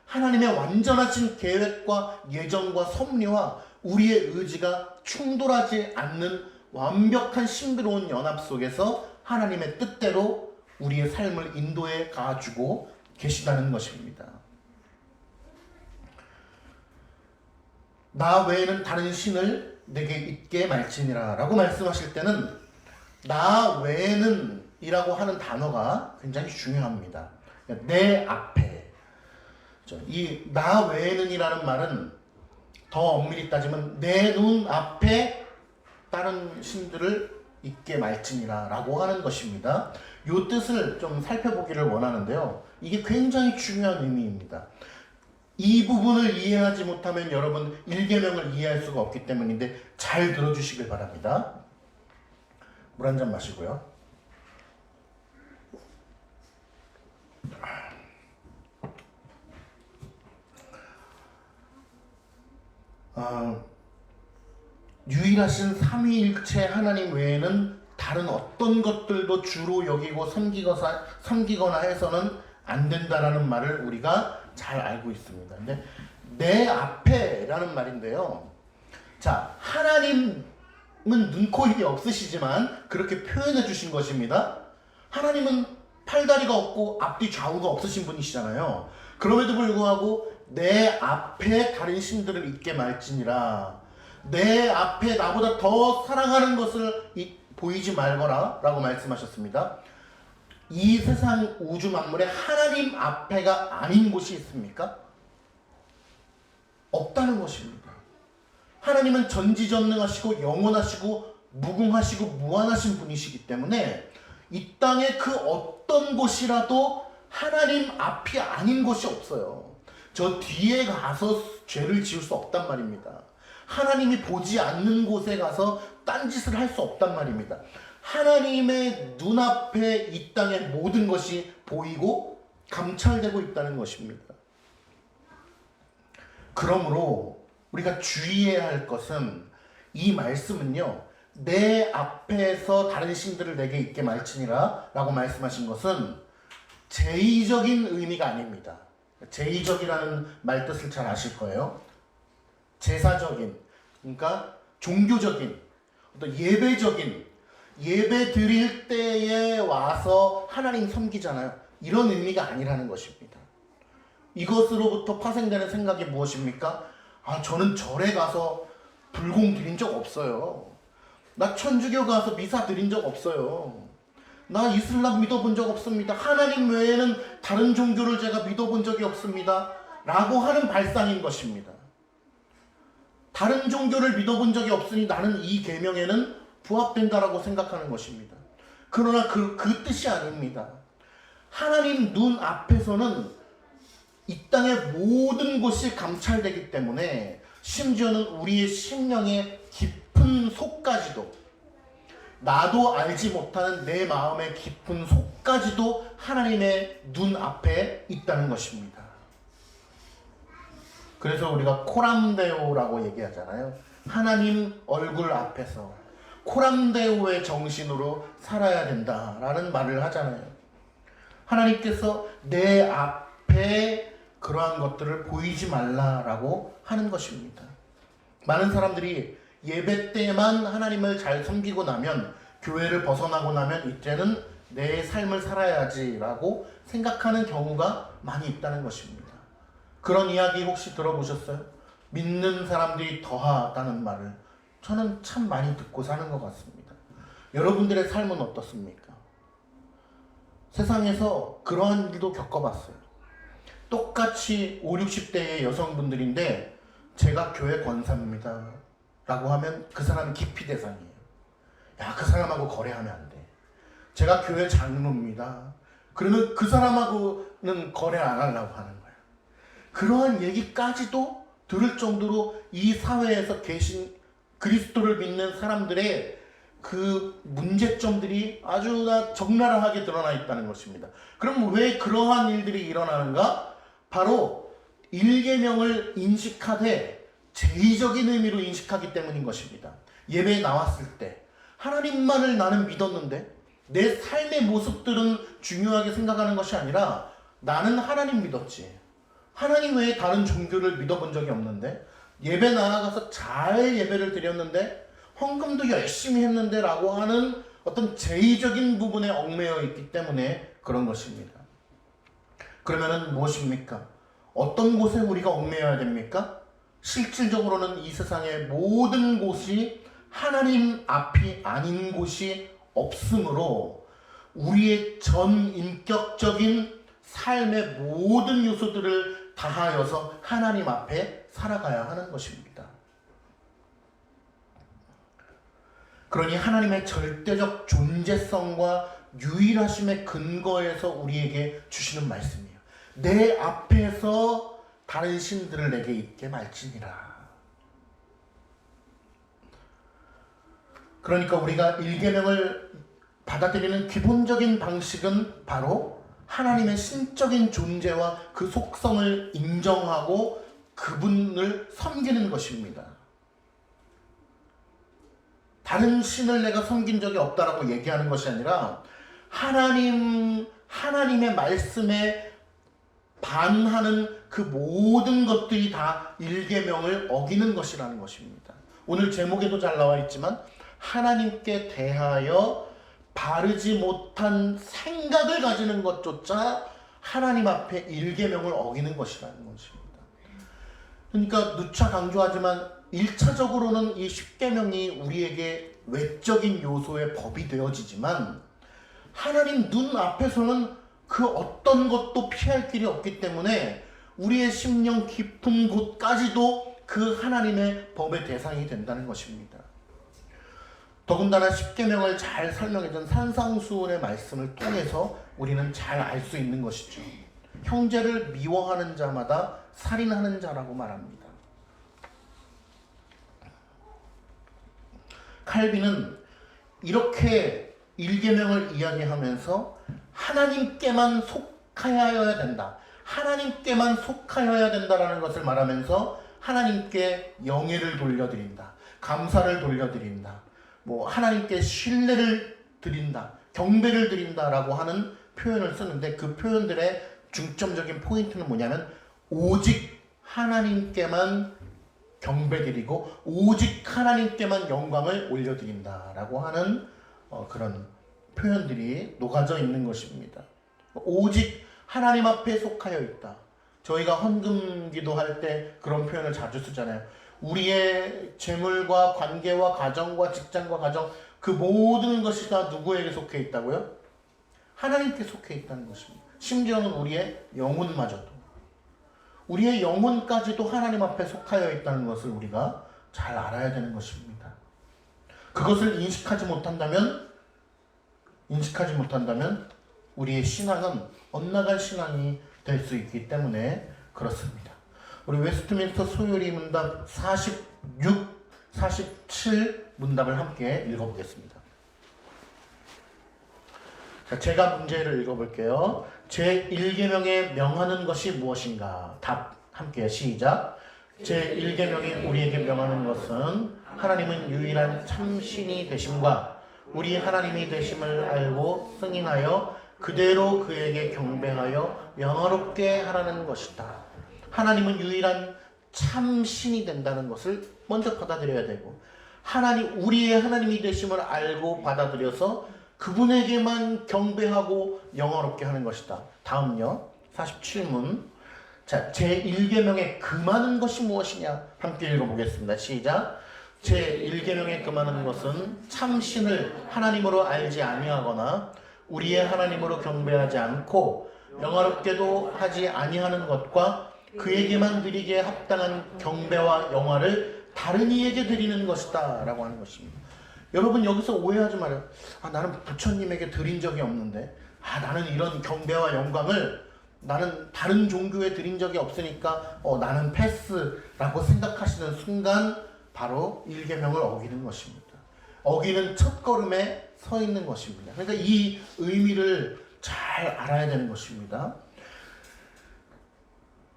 하나님의 완전하신 계획과 예정과 섭리와 우리의 의지가 충돌하지 않는 완벽한 신비로운 연합 속에서 하나님의 뜻대로 우리의 삶을 인도해 가주고 계시다는 것입니다. 나 외에는 다른 신을 내게 있게 말지니라 라고 말씀하실 때는 나 외에는 이라고 하는 단어가 굉장히 중요합니다. 내 앞에, 이 나 외에는 이라는 말은 더 엄밀히 따지면 내 눈 앞에 다른 신들을 있게 말지니라 라고 하는 것입니다. 이 뜻을 좀 살펴보기를 원하는데요. 이게 굉장히 중요한 의미입니다. 이 부분을 이해하지 못하면 여러분 일계명을 이해할 수가 없기 때문인데 잘 들어주시길 바랍니다. 물 한 잔 마시고요. 유일하신 삼위일체 하나님 외에는 다른 어떤 것들도 주로 여기고 섬기거나 해서는 안 된다라는 말을 우리가 잘 알고 있습니다. 근데 내 앞에라는 말인데요. 자, 하나님은 눈, 코, 입이 없으시지만 그렇게 표현해 주신 것입니다. 하나님은 팔다리가 없고 앞뒤 좌우가 없으신 분이시잖아요. 그럼에도 불구하고 내 앞에 다른 신들을 있게 말지니라. 내 앞에 나보다 더 사랑하는 것을 보이지 말거라 라고 말씀하셨습니다. 이 세상 우주 만물에 하나님 앞에가 아닌 곳이 있습니까? 없다는 것입니다. 하나님은 전지전능하시고 영원하시고 무궁하시고 무한하신 분이시기 때문에 이 땅의 그 어떤 곳이라도 하나님 앞이 아닌 곳이 없어요. 저 뒤에 가서 죄를 지을 수 없단 말입니다. 하나님이 보지 않는 곳에 가서 딴짓을 할 수 없단 말입니다. 하나님의 눈앞에 이 땅의 모든 것이 보이고 감찰되고 있다는 것입니다. 그러므로 우리가 주의해야 할 것은 이 말씀은요, 내 앞에서 다른 신들을 내게 있게 말지니라 라고 말씀하신 것은 제의적인 의미가 아닙니다. 제의적이라는 말 뜻을 잘 아실 거예요. 제사적인, 그러니까 종교적인, 어떤 예배적인, 예배 드릴 때에 와서 하나님 섬기잖아요. 이런 의미가 아니라는 것입니다. 이것으로부터 파생되는 생각이 무엇입니까? 저는 절에 가서 불공 드린 적 없어요. 나 천주교 가서 미사 드린 적 없어요. 나 이슬람 믿어본 적 없습니다. 하나님 외에는 다른 종교를 제가 믿어본 적이 없습니다. 라고 하는 발상인 것입니다. 다른 종교를 믿어본 적이 없으니 나는 이 계명에는 부합된다라고 생각하는 것입니다. 그러나 그 뜻이 아닙니다. 하나님 눈 앞에서는 이 땅의 모든 것이 감찰되기 때문에 심지어는 우리의 심령의 깊은 속까지도, 나도 알지 못하는 내 마음의 깊은 속까지도 하나님의 눈 앞에 있다는 것입니다. 그래서 우리가 코람데오라고 얘기하잖아요. 하나님 얼굴 앞에서 코람데오의 정신으로 살아야 된다라는 말을 하잖아요. 하나님께서 내 앞에 그러한 것들을 보이지 말라라고 하는 것입니다. 많은 사람들이 예배 때만 하나님을 잘 섬기고 나면, 교회를 벗어나고 나면 이제는 내 삶을 살아야지라고 생각하는 경우가 많이 있다는 것입니다. 그런 이야기 혹시 들어보셨어요? 믿는 사람들이 더하다는 말을 저는 참 많이 듣고 사는 것 같습니다. 여러분들의 삶은 어떻습니까? 세상에서 그러한 일도 겪어봤어요. 똑같이 5, 60대의 여성분들인데 제가 교회 권사입니다 라고 하면 그 사람은 기피 대상이에요. 야, 그 사람하고 거래하면 안 돼. 제가 교회 장로입니다. 그러면 그 사람하고는 거래 안 하려고 하는 거예요. 그러한 얘기까지도 들을 정도로 이 사회에서 계신 그리스도를 믿는 사람들의 그 문제점들이 아주 적나라하게 드러나 있다는 것입니다. 그럼 왜 그러한 일들이 일어나는가? 바로 일계명을 인식하되 제의적인 의미로 인식하기 때문인 것입니다. 예배에 나왔을 때 하나님만을 나는 믿었는데 내 삶의 모습들은 중요하게 생각하는 것이 아니라 나는 하나님 믿었지. 하나님 외에 다른 종교를 믿어본 적이 없는데, 예배 나아가서 잘 예배를 드렸는데, 헌금도 열심히 했는데 라고 하는 어떤 제의적인 부분에 얽매여 있기 때문에 그런 것입니다. 그러면은 무엇입니까? 어떤 곳에 우리가 얽매여야 됩니까? 실질적으로는 이 세상의 모든 곳이 하나님 앞이 아닌 곳이 없으므로 우리의 전 인격적인 삶의 모든 요소들을 다하여서 하나님 앞에 살아가야 하는 것입니다. 그러니 하나님의 절대적 존재성과 유일하심의 근거에서 우리에게 주시는 말씀이에요. 내 앞에서 다른 신들을 내게 있게 말지니라. 그러니까 우리가 일계명을 받아들이는 기본적인 방식은 바로 하나님의 신적인 존재와 그 속성을 인정하고 그분을 섬기는 것입니다. 다른 신을 내가 섬긴 적이 없다라고 얘기하는 것이 아니라 하나님의 말씀에 반하는 그 모든 것들이 다 일계명을 어기는 것이라는 것입니다. 오늘 제목에도 잘 나와 있지만 하나님께 대하여 바르지 못한 생각을 가지는 것조차 하나님 앞에 일계명을 어기는 것이라는 것입니다. 그러니까 누차 강조하지만 1차적으로는 이 10계명이 우리에게 외적인 요소의 법이 되어지지만 하나님 눈 앞에서는 그 어떤 것도 피할 길이 없기 때문에 우리의 심령 깊은 곳까지도 그 하나님의 법의 대상이 된다는 것입니다. 더군다나 10계명을 잘 설명해준 산상수훈의 말씀을 통해서 우리는 잘 알 수 있는 것이죠. 형제를 미워하는 자마다 살인하는 자라고 말합니다. 칼빈은 이렇게 일계명을 이야기하면서 하나님께만 속하여야 된다. 하나님께만 속하여야 된다라는 것을 말하면서 하나님께 영예를 돌려드린다. 감사를 돌려드린다. 하나님께 신뢰를 드린다. 경배를 드린다라고 하는 표현을 쓰는데 그 표현들의 중점적인 포인트는 뭐냐면 오직 하나님께만 경배드리고 오직 하나님께만 영광을 올려드린다라고 하는 그런 표현들이 녹아져 있는 것입니다. 오직 하나님 앞에 속하여 있다. 저희가 헌금 기도할 때 그런 표현을 자주 쓰잖아요. 우리의 재물과 관계와 가정과 직장과 가정 그 모든 것이 다 누구에게 속해 있다고요? 하나님께 속해 있다는 것입니다. 심지어는 우리의 영혼마저도 우리의 영혼까지도 하나님 앞에 속하여 있다는 것을 우리가 잘 알아야 되는 것입니다. 그것을 인식하지 못한다면 우리의 신앙은 엇나갈 신앙이 될 수 있기 때문에 그렇습니다. 우리 웨스트민스터 소요리 문답 46, 47 문답을 함께 읽어보겠습니다. 자, 제가 문제를 읽어볼게요. 제1계명에 명하는 것이 무엇인가? 답 함께 시작. 제1계명이 우리에게 명하는 것은 하나님은 유일한 참신이 되심과 우리 하나님이 되심을 알고 승인하여 그대로 그에게 경배하여 영화롭게 하라는 것이다. 하나님은 유일한 참신이 된다는 것을 먼저 받아들여야 되고 우리의 하나님이 되심을 알고 받아들여서 그분에게만 경배하고 영화롭게 하는 것이다. 다음요. 47문. 자, 제1계명에 금하는 것이 무엇이냐? 함께 읽어보겠습니다. 시작. 제1계명에 금하는 것은 참신을 하나님으로 알지 아니하거나 우리의 하나님으로 경배하지 않고 영화롭게도 하지 아니하는 것과 그에게만 드리기에 합당한 경배와 영화를 다른 이에게 드리는 것이다 라고 하는 것입니다. 여러분 여기서 오해하지 말아요. 나는 부처님에게 드린 적이 없는데 나는 이런 경배와 영광을 나는 다른 종교에 드린 적이 없으니까 나는 패스라고 생각하시는 순간 바로 1계명을 어기는 것입니다. 어기는 첫걸음에 서 있는 것입니다. 그러니까 이 의미를 잘 알아야 되는 것입니다.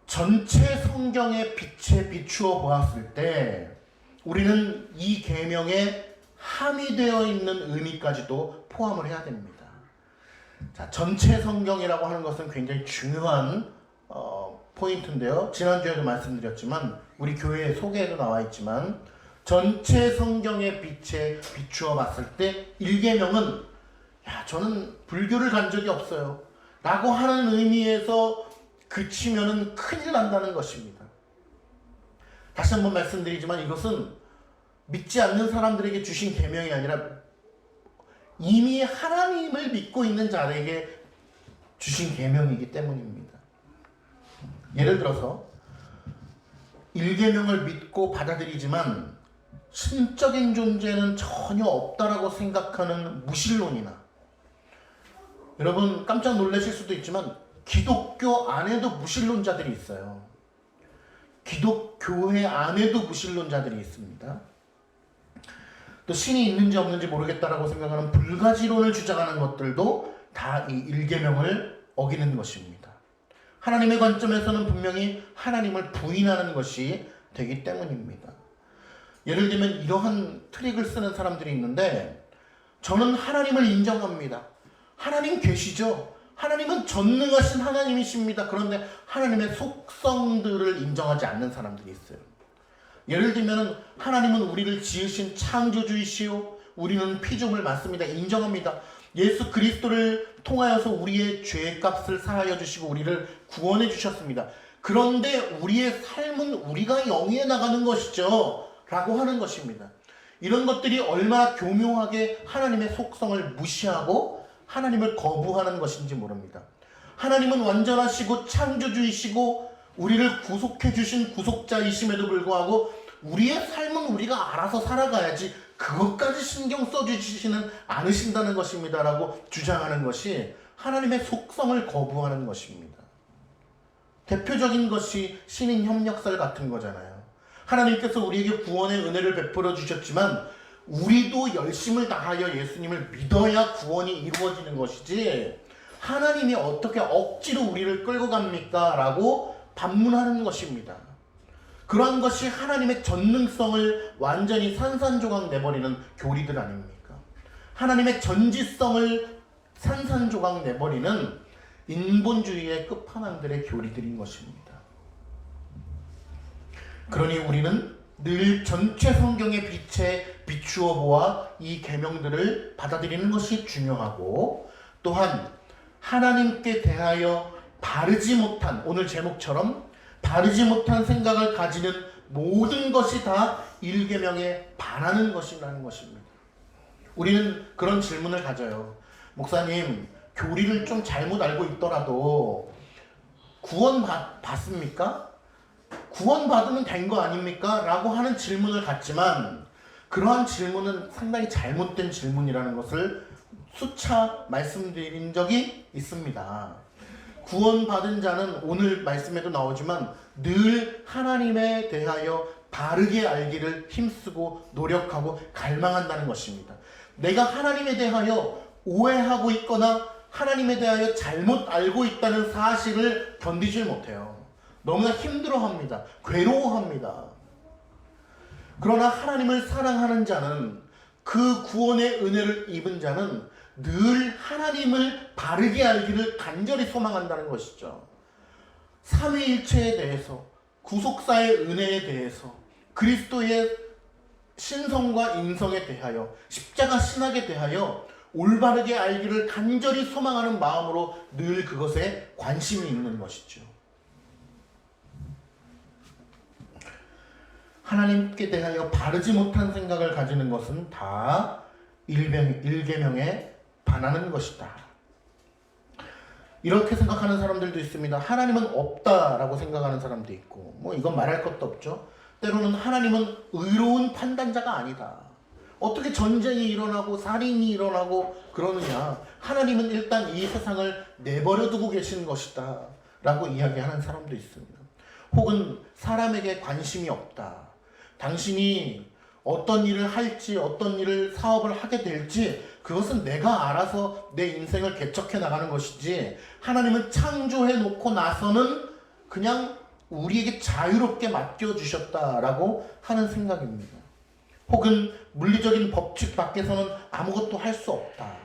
전체 성경의 빛에 비추어 보았을 때 우리는 이 계명에 함의되어 있는 의미까지도 포함을 해야 됩니다. 자, 전체 성경이라고 하는 것은 굉장히 중요한 포인트인데요. 지난주에도 말씀드렸지만 우리 교회 소개에도 나와 있지만 전체 성경의 빛에 비추어 봤을 때 1계명은 저는 불교를 간 적이 없어요 라고 하는 의미에서 그치면은 큰일 난다는 것입니다. 다시 한번 말씀드리지만 이것은 믿지 않는 사람들에게 주신 계명이 아니라 이미 하나님을 믿고 있는 자에게 주신 계명이기 때문입니다. 예를 들어서 1계명을 믿고 받아들이지만 신적인 존재는 전혀 없다라고 생각하는 무신론이나, 여러분 깜짝 놀라실 수도 있지만 기독교 안에도 무신론자들이 있어요. 기독교회 안에도 무신론자들이 있습니다. 또 신이 있는지 없는지 모르겠다라고 생각하는 불가지론을 주장하는 것들도 다 이 1계명을 어기는 것입니다. 하나님의 관점에서는 분명히 하나님을 부인하는 것이 되기 때문입니다. 예를 들면 이러한 트릭을 쓰는 사람들이 있는데, 저는 하나님을 인정합니다. 하나님 계시죠? 하나님은 전능하신 하나님이십니다. 그런데 하나님의 속성들을 인정하지 않는 사람들이 있어요. 예를 들면 하나님은 우리를 지으신 창조주이시오, 우리는 피조물 맞습니다. 인정합니다. 예수 그리스도를 통하여서 우리의 죄값을 사하여 주시고 우리를 구원해 주셨습니다. 그런데 우리의 삶은 우리가 영위해 나가는 것이죠 라고 하는 것입니다. 이런 것들이 얼마나 교묘하게 하나님의 속성을 무시하고 하나님을 거부하는 것인지 모릅니다. 하나님은 완전하시고 창조주이시고 우리를 구속해 주신 구속자이심에도 불구하고 우리의 삶은 우리가 알아서 살아가야지 그것까지 신경 써주시지는 않으신다는 것입니다 라고 주장하는 것이 하나님의 속성을 거부하는 것입니다. 대표적인 것이 신인 협력설 같은 거잖아요. 하나님께서 우리에게 구원의 은혜를 베풀어 주셨지만 우리도 열심을 다하여 예수님을 믿어야 구원이 이루어지는 것이지 하나님이 어떻게 억지로 우리를 끌고 갑니까? 라고 반문하는 것입니다. 그러한 것이 하나님의 전능성을 완전히 산산조각 내버리는 교리들 아닙니까? 하나님의 전지성을 산산조각 내버리는 인본주의의 끝판왕들의 교리들인 것입니다. 그러니 우리는 늘 전체 성경의 빛에 비추어 보아 이 계명들을 받아들이는 것이 중요하고, 또한 하나님께 대하여 바르지 못한, 오늘 제목처럼 바르지 못한 생각을 가지는 모든 것이 다 1계명에 반하는 것이라는 것입니다. 우리는 그런 질문을 가져요. 목사님, 교리를 좀 잘못 알고 있더라도 구원 받습니까? 구원 받으면 된 거 아닙니까? 라고 하는 질문을 갖지만 그러한 질문은 상당히 잘못된 질문이라는 것을 수차 말씀드린 적이 있습니다. 구원받은 자는 오늘 말씀에도 나오지만 늘 하나님에 대하여 바르게 알기를 힘쓰고 노력하고 갈망한다는 것입니다. 내가 하나님에 대하여 오해하고 있거나 하나님에 대하여 잘못 알고 있다는 사실을 견디질 못해요. 너무나 힘들어합니다. 괴로워합니다. 그러나 하나님을 사랑하는 자는, 그 구원의 은혜를 입은 자는 늘 하나님을 바르게 알기를 간절히 소망한다는 것이죠. 삼위일체에 대해서, 구속사의 은혜에 대해서, 그리스도의 신성과 인성에 대하여, 십자가 신학에 대하여 올바르게 알기를 간절히 소망하는 마음으로 늘 그것에 관심이 있는 것이죠. 하나님께 대하여 바르지 못한 생각을 가지는 것은 다 1계명에 반하는 것이다. 이렇게 생각하는 사람들도 있습니다. 하나님은 없다라고 생각하는 사람도 있고, 뭐 이건 말할 것도 없죠. 때로는 하나님은 의로운 판단자가 아니다. 어떻게 전쟁이 일어나고 살인이 일어나고 그러느냐. 하나님은 일단 이 세상을 내버려 두고 계신 것이다 라고 이야기하는 사람도 있습니다. 혹은 사람에게 관심이 없다. 당신이 어떤 일을 할지, 어떤 일을 사업을 하게 될지 그것은 내가 알아서 내 인생을 개척해 나가는 것이지, 하나님은 창조해 놓고 나서는 그냥 우리에게 자유롭게 맡겨주셨다라고 하는 생각입니다. 혹은 물리적인 법칙 밖에서는 아무것도 할 수 없다.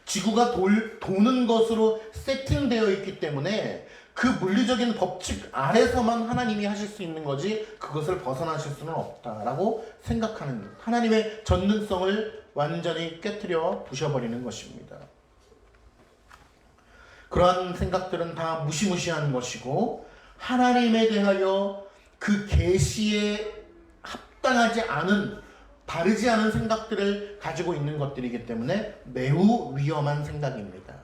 지구가 도는 것으로 세팅되어 있기 때문에 그 물리적인 법칙 아래서만 하나님이 하실 수 있는 거지 그것을 벗어나실 수는 없다라고 생각하는, 하나님의 전능성을 완전히 깨트려 부셔버리는 것입니다. 그러한 생각들은 다 무시무시한 것이고 하나님에 대하여 그 계시에 합당하지 않은, 바르지 않은 생각들을 가지고 있는 것들이기 때문에 매우 위험한 생각입니다.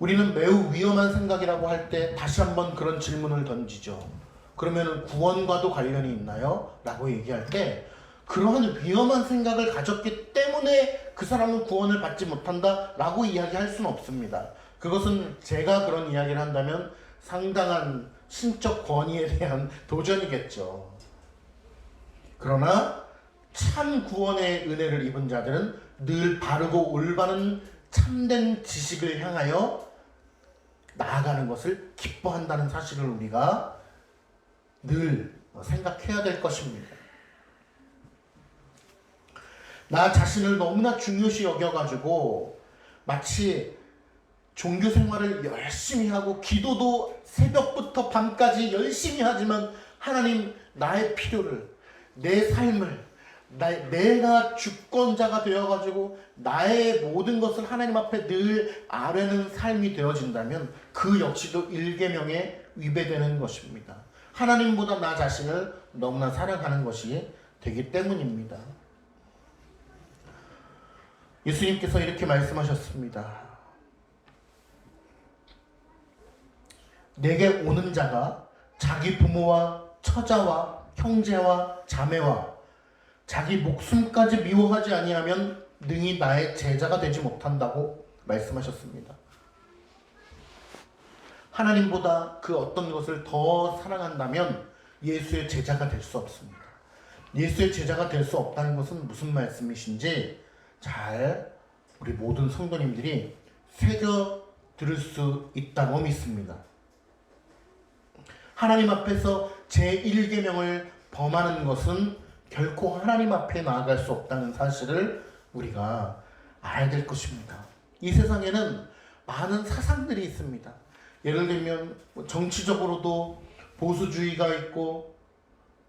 우리는 매우 위험한 생각이라고 할 때 다시 한번 그런 질문을 던지죠. 그러면 구원과도 관련이 있나요? 라고 얘기할 때 그러한 위험한 생각을 가졌기 때문에 그 사람은 구원을 받지 못한다 라고 이야기할 수는 없습니다. 그것은 제가 그런 이야기를 한다면 상당한 신적 권위에 대한 도전이겠죠. 그러나 참 구원의 은혜를 입은 자들은 늘 바르고 올바른 참된 지식을 향하여 나아가는 것을 기뻐한다는 사실을 우리가 늘 생각해야 될 것입니다. 나 자신을 너무나 중요시 여겨가지고 마치 종교 생활을 열심히 하고 기도도 새벽부터 밤까지 열심히 하지만 하나님, 나의 필요를, 내 삶을, 내가 주권자가 되어가지고 나의 모든 것을 하나님 앞에 늘 아뢰는 삶이 되어진다면 그 역시도 일계명에 위배되는 것입니다. 하나님보다 나 자신을 너무나 사랑하는 것이 되기 때문입니다. 예수님께서 이렇게 말씀하셨습니다. 내게 오는 자가 자기 부모와 처자와 형제와 자매와 자기 목숨까지 미워하지 아니하면 능히 나의 제자가 되지 못한다고 말씀하셨습니다. 하나님보다 그 어떤 것을 더 사랑한다면 예수의 제자가 될 수 없습니다. 예수의 제자가 될 수 없다는 것은 무슨 말씀이신지 잘 우리 모든 성도님들이 새겨 들을 수 있다고 믿습니다. 하나님 앞에서 제1계명을 범하는 것은 결코 하나님 앞에 나아갈 수 없다는 사실을 우리가 알아야 될 것입니다. 이 세상에는 많은 사상들이 있습니다. 예를 들면 정치적으로도 보수주의가 있고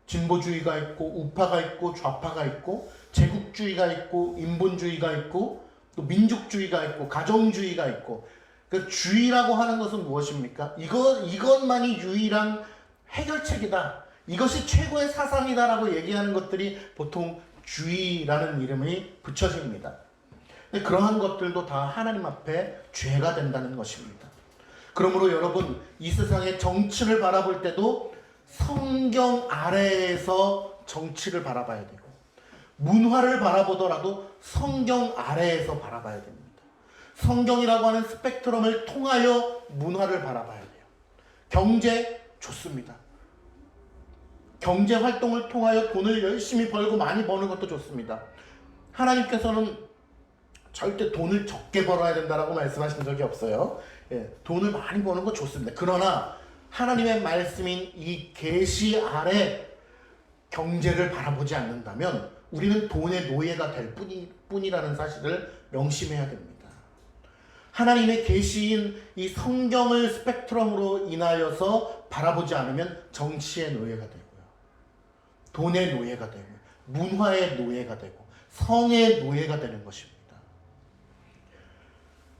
진보주의가 있고 우파가 있고 좌파가 있고 제국주의가 있고 인본주의가 있고 또 민족주의가 있고 가정주의가 있고, 그 주의라고 하는 것은 무엇입니까? 이것만이 유일한 해결책이다, 이것이 최고의 사상이다라고 얘기하는 것들이 보통 주의라는 이름이 붙여집니다. 근데 그러한 것들도 다 하나님 앞에 죄가 된다는 것입니다. 그러므로 여러분, 이 세상의 정치를 바라볼 때도 성경 아래에서 정치를 바라봐야 되고, 문화를 바라보더라도 성경 아래에서 바라봐야 됩니다. 성경이라고 하는 스펙트럼을 통하여 문화를 바라봐야 돼요. 경제 좋습니다. 경제 활동을 통하여 돈을 열심히 벌고 많이 버는 것도 좋습니다. 하나님께서는 절대 돈을 적게 벌어야 된다라고 말씀하신 적이 없어요. 돈을 많이 버는 거 좋습니다. 그러나 하나님의 말씀인 이 계시 아래 경제를 바라보지 않는다면 우리는 돈의 노예가 될 뿐이라는 사실을 명심해야 됩니다. 하나님의 계시인 이 성경을 스펙트럼으로 인하여서 바라보지 않으면 정치의 노예가 되고요, 돈의 노예가 되고, 문화의 노예가 되고, 성의 노예가 되는 것입니다.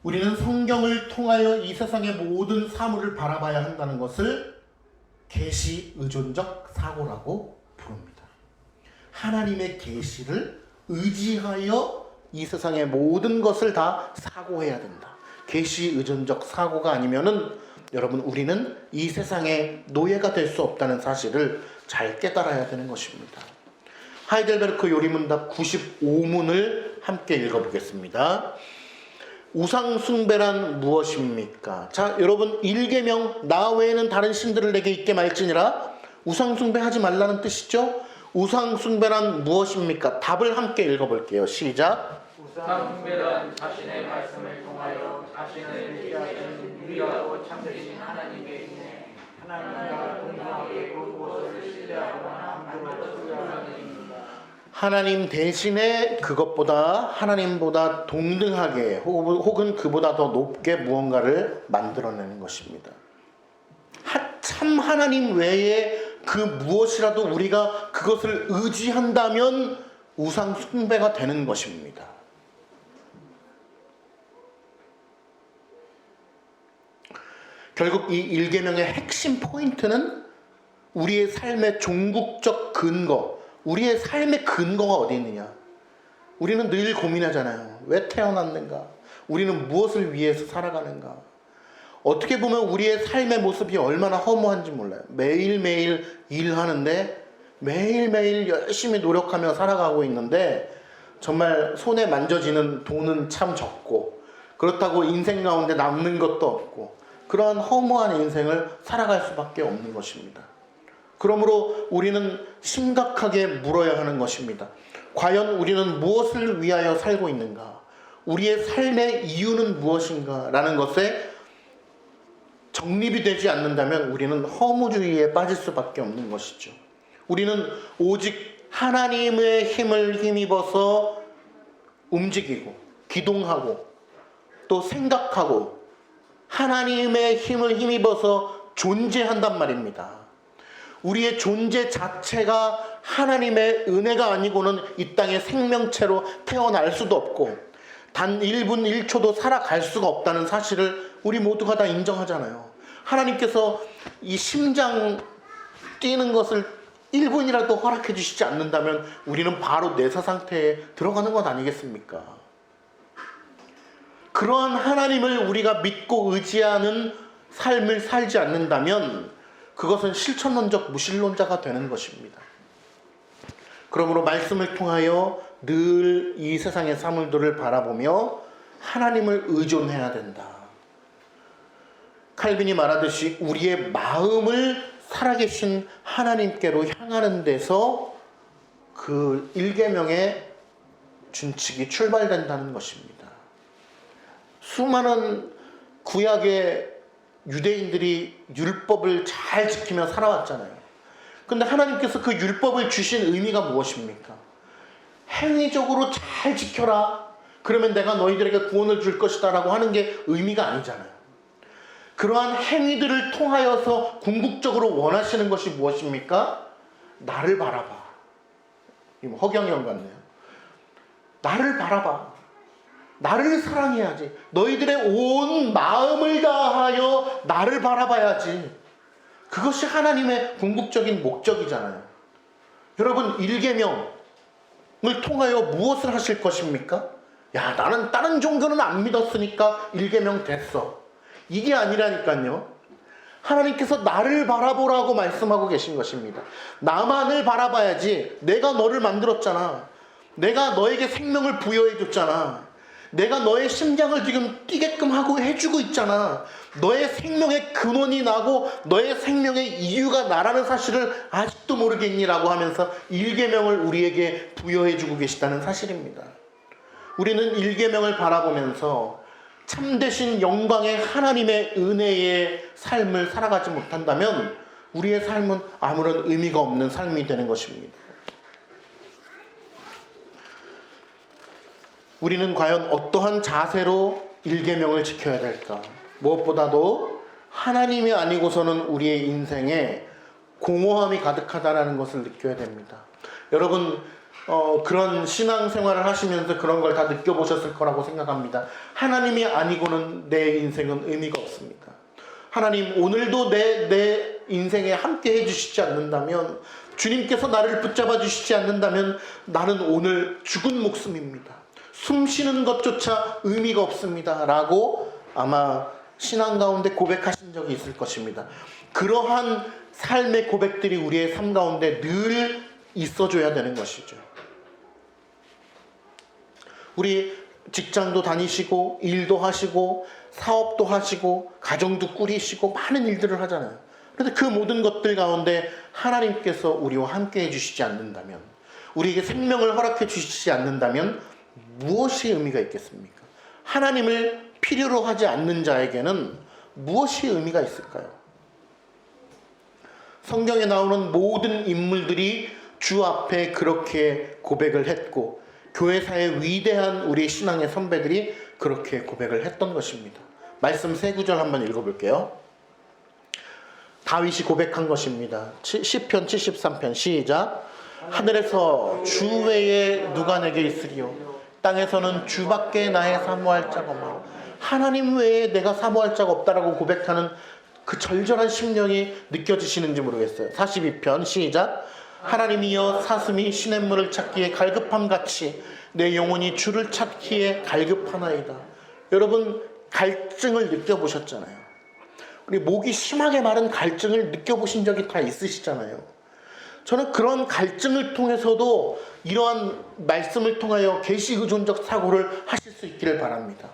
우리는 성경을 통하여 이 세상의 모든 사물을 바라봐야 한다는 것을 계시 의존적 사고라고 부릅니다. 하나님의 계시를 의지하여 이 세상의 모든 것을 다 사고해야 된다. 계시 의존적 사고가 아니면은 여러분, 우리는 이 세상의 노예가 될 수 없다는 사실을 잘 깨달아야 되는 것입니다. 하이델베르크 요리문답 95문을 함께 읽어보겠습니다. 우상 숭배란 무엇입니까? 자, 여러분, 1계명 나 외에는 다른 신들을 내게 있게 말지니라, 우상 숭배하지 말라는 뜻이죠. 우상 숭배란 무엇입니까? 답을 함께 읽어볼게요. 시작. 우상 숭배란 자신의 말씀을 통하여 자신을 위하시는 유일하고 참되신 하나님께 있네 하나님과 동등하게 그곳을 신뢰하거나 함부로 숭배하는 일입니다. 하나님 대신에 그것보다 하나님보다 동등하게 혹은 그보다 더 높게 무언가를 만들어내는 것입니다. 참 하나님 외에 그 무엇이라도 우리가 그것을 의지한다면 우상 숭배가 되는 것입니다. 결국 이 1계명의 핵심 포인트는 우리의 삶의 종국적 근거, 우리의 삶의 근거가 어디 있느냐. 우리는 늘 고민하잖아요. 왜 태어났는가? 우리는 무엇을 위해서 살아가는가? 어떻게 보면 우리의 삶의 모습이 얼마나 허무한지 몰라요. 매일매일 일하는데 매일매일 열심히 노력하며 살아가고 있는데 정말 손에 만져지는 돈은 참 적고 그렇다고 인생 가운데 남는 것도 없고 그러한 허무한 인생을 살아갈 수밖에 없는 것입니다. 그러므로 우리는 심각하게 물어야 하는 것입니다. 과연 우리는 무엇을 위하여 살고 있는가? 우리의 삶의 이유는 무엇인가? 라는 것에 정립이 되지 않는다면 우리는 허무주의에 빠질 수밖에 없는 것이죠. 우리는 오직 하나님의 힘을 힘입어서 움직이고 기동하고 또 생각하고 하나님의 힘을 힘입어서 존재한단 말입니다. 우리의 존재 자체가 하나님의 은혜가 아니고는 이 땅에 생명체로 태어날 수도 없고 단 1분 1초도 살아갈 수가 없다는 사실을 우리 모두가 다 인정하잖아요. 하나님께서 이 심장 뛰는 것을 1분이라도 허락해 주시지 않는다면 우리는 바로 내사 상태에 들어가는 것 아니겠습니까? 그러한 하나님을 우리가 믿고 의지하는 삶을 살지 않는다면 그것은 실천론적 무신론자가 되는 것입니다. 그러므로 말씀을 통하여 늘 이 세상의 사물들을 바라보며 하나님을 의존해야 된다. 칼빈이 말하듯이 우리의 마음을 살아계신 하나님께로 향하는 데서 그 1계명의 준칙이 출발된다는 것입니다. 수많은 구약의 유대인들이 율법을 잘 지키며 살아왔잖아요. 근데 하나님께서 그 율법을 주신 의미가 무엇입니까? 행위적으로 잘 지켜라. 그러면 내가 너희들에게 구원을 줄 것이다 라고 하는 게 의미가 아니잖아요. 그러한 행위들을 통하여서 궁극적으로 원하시는 것이 무엇입니까? 나를 바라봐. 허경영 같네요. 나를 바라봐. 나를 사랑해야지. 너희들의 온 마음을 다하여 나를 바라봐야지. 그것이 하나님의 궁극적인 목적이잖아요. 여러분 1계명을 통하여 무엇을 하실 것입니까? 야, 나는 다른 종교는 안 믿었으니까 1계명 됐어. 이게 아니라니까요. 하나님께서 나를 바라보라고 말씀하고 계신 것입니다. 나만을 바라봐야지. 내가 너를 만들었잖아. 내가 너에게 생명을 부여해 줬잖아. 내가 너의 심장을 지금 뛰게끔 하고 해주고 있잖아. 너의 생명의 근원이 나고 너의 생명의 이유가 나라는 사실을 아직도 모르겠니라고 하면서 1계명을 우리에게 부여해주고 계시다는 사실입니다. 우리는 1계명을 바라보면서 참되신 영광의 하나님의 은혜의 삶을 살아가지 못한다면 우리의 삶은 아무런 의미가 없는 삶이 되는 것입니다. 우리는 과연 어떠한 자세로 1계명을 지켜야 될까? 무엇보다도 하나님이 아니고서는 우리의 인생에 공허함이 가득하다는 것을 느껴야 됩니다. 여러분 그런 신앙생활을 하시면서 그런 걸 다 느껴보셨을 거라고 생각합니다. 하나님이 아니고는 내 인생은 의미가 없습니다. 하나님 오늘도 내 인생에 함께 해주시지 않는다면, 주님께서 나를 붙잡아 주시지 않는다면 나는 오늘 죽은 목숨입니다. 숨 쉬는 것조차 의미가 없습니다 라고 아마 신앙 가운데 고백하신 적이 있을 것입니다. 그러한 삶의 고백들이 우리의 삶 가운데 늘 있어줘야 되는 것이죠. 우리 직장도 다니시고 일도 하시고 사업도 하시고 가정도 꾸리시고 많은 일들을 하잖아요. 그런데 그 모든 것들 가운데 하나님께서 우리와 함께 해주시지 않는다면, 우리에게 생명을 허락해 주시지 않는다면 무엇이 의미가 있겠습니까? 하나님을 필요로 하지 않는 자에게는 무엇이 의미가 있을까요? 성경에 나오는 모든 인물들이 주 앞에 그렇게 고백을 했고 교회사의 위대한 우리 신앙의 선배들이 그렇게 고백을 했던 것입니다. 말씀 세 구절 한번 읽어볼게요. 다윗이 고백한 것입니다. 시편 73편 시작. 하늘에서 주 외에 누가 내게 있으리요 땅에서는 주밖에 나의 사모할 자가 없나요. 하나님 외에 내가 사모할 자가 없다라고 고백하는 그 절절한 심령이 느껴지시는지 모르겠어요. 42편 시작. 하나님이여 사슴이 시냇물을 찾기에 갈급함같이 내 영혼이 주를 찾기에 갈급하나이다. 여러분 갈증을 느껴보셨잖아요. 우리 목이 심하게 마른 갈증을 느껴보신 적이 다 있으시잖아요. 저는 그런 갈증을 통해서도 이러한 말씀을 통하여 계시 의존적 사고를 하실 수 있기를 바랍니다.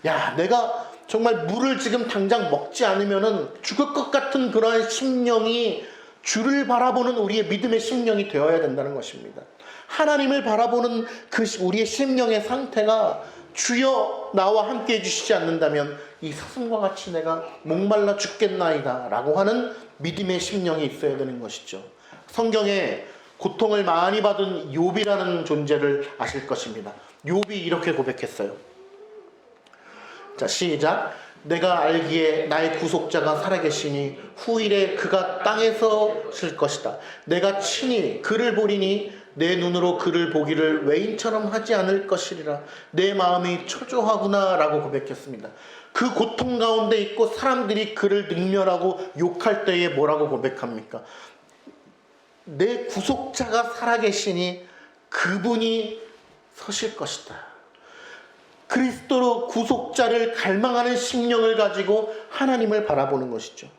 야, 내가 정말 물을 지금 당장 먹지 않으면은 죽을 것 같은 그러한 심령이 주를 바라보는 우리의 믿음의 심령이 되어야 된다는 것입니다. 하나님을 바라보는 그 우리의 심령의 상태가 주여 나와 함께 해주시지 않는다면 이 사슴과 같이 내가 목말라 죽겠나이다 라고 하는 믿음의 심령이 있어야 되는 것이죠. 성경에 고통을 많이 받은 욥이라는 존재를 아실 것입니다. 욥이 이렇게 고백했어요. 자, 시작. 내가 알기에 나의 구속자가 살아계시니 후일에 그가 땅에서 실 것이다. 내가 친히 그를 보리니 내 눈으로 그를 보기를 외인처럼 하지 않을 것이리라. 내 마음이 초조하구나 라고 고백했습니다. 그 고통 가운데 있고 사람들이 그를 능멸하고 욕할 때에 뭐라고 고백합니까? 내 구속자가 살아계시니 그분이 서실 것이다. 그리스도로 구속자를 갈망하는 심령을 가지고 하나님을 바라보는 것이죠.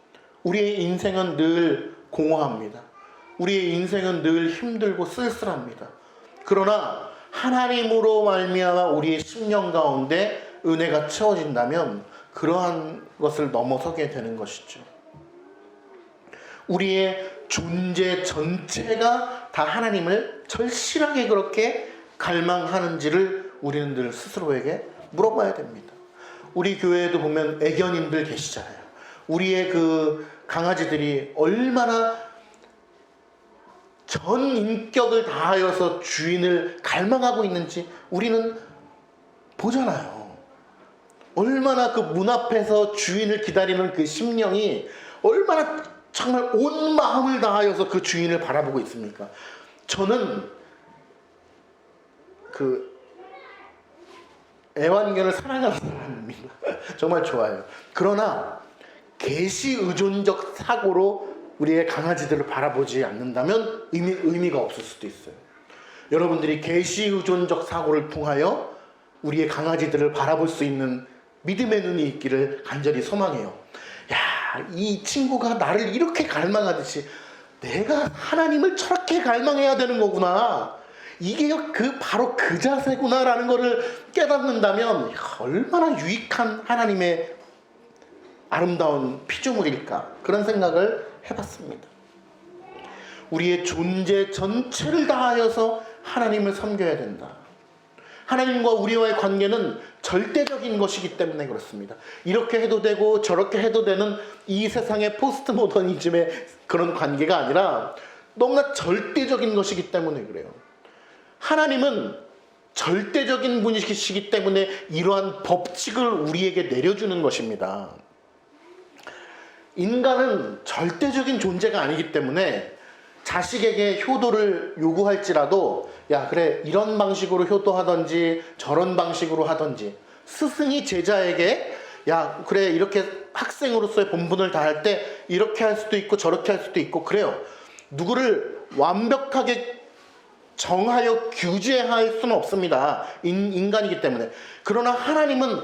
우리의 인생은 늘 공허합니다. 우리의 인생은 늘 힘들고 쓸쓸합니다. 그러나 하나님으로 말미암아 우리의 심령 가운데 은혜가 채워진다면 그러한 것을 넘어서게 되는 것이죠. 우리의 존재 전체가 다 하나님을 절실하게 그렇게 갈망하는지를 우리는 늘 스스로에게 물어봐야 됩니다. 우리 교회에도 보면 애견인들 계시잖아요. 우리의 그 강아지들이 얼마나 전 인격을 다하여서 주인을 갈망하고 있는지 우리는 보잖아요. 얼마나 그 문 앞에서 주인을 기다리는 그 심령이 얼마나 정말 온 마음을 다하여서 그 주인을 바라보고 있습니까? 저는 그 애완견을 사랑하는 사람입니다. 정말 좋아요. 그러나 계시 의존적 사고로 우리의 강아지들을 바라보지 않는다면 의미가 없을 수도 있어요. 여러분들이 계시 의존적 사고를 통하여 우리의 강아지들을 바라볼 수 있는 믿음의 눈이 있기를 간절히 소망해요. 야, 이 친구가 나를 이렇게 갈망하듯이 내가 하나님을 저렇게 갈망해야 되는 거구나. 이게 바로 그 자세구나라는 것을 깨닫는다면 얼마나 유익한 하나님의 아름다운 피조물일까 그런 생각을 해봤습니다. 우리의 존재 전체를 다하여서 하나님을 섬겨야 된다. 하나님과 우리와의 관계는 절대적인 것이기 때문에 그렇습니다. 이렇게 해도 되고 저렇게 해도 되는 이 세상의 포스트 모더니즘의 그런 관계가 아니라 너무나 절대적인 것이기 때문에 그래요. 하나님은 절대적인 분이시기 때문에 이러한 법칙을 우리에게 내려주는 것입니다. 인간은 절대적인 존재가 아니기 때문에 자식에게 효도를 요구할지라도 야 그래 이런 방식으로 효도하든지 저런 방식으로 하든지 스승이 제자에게 야 그래 이렇게 학생으로서의 본분을 다할 때 이렇게 할 수도 있고 저렇게 할 수도 있고 그래요. 누구를 완벽하게 정하여 규제할 수는 없습니다. 인간이기 때문에. 그러나 하나님은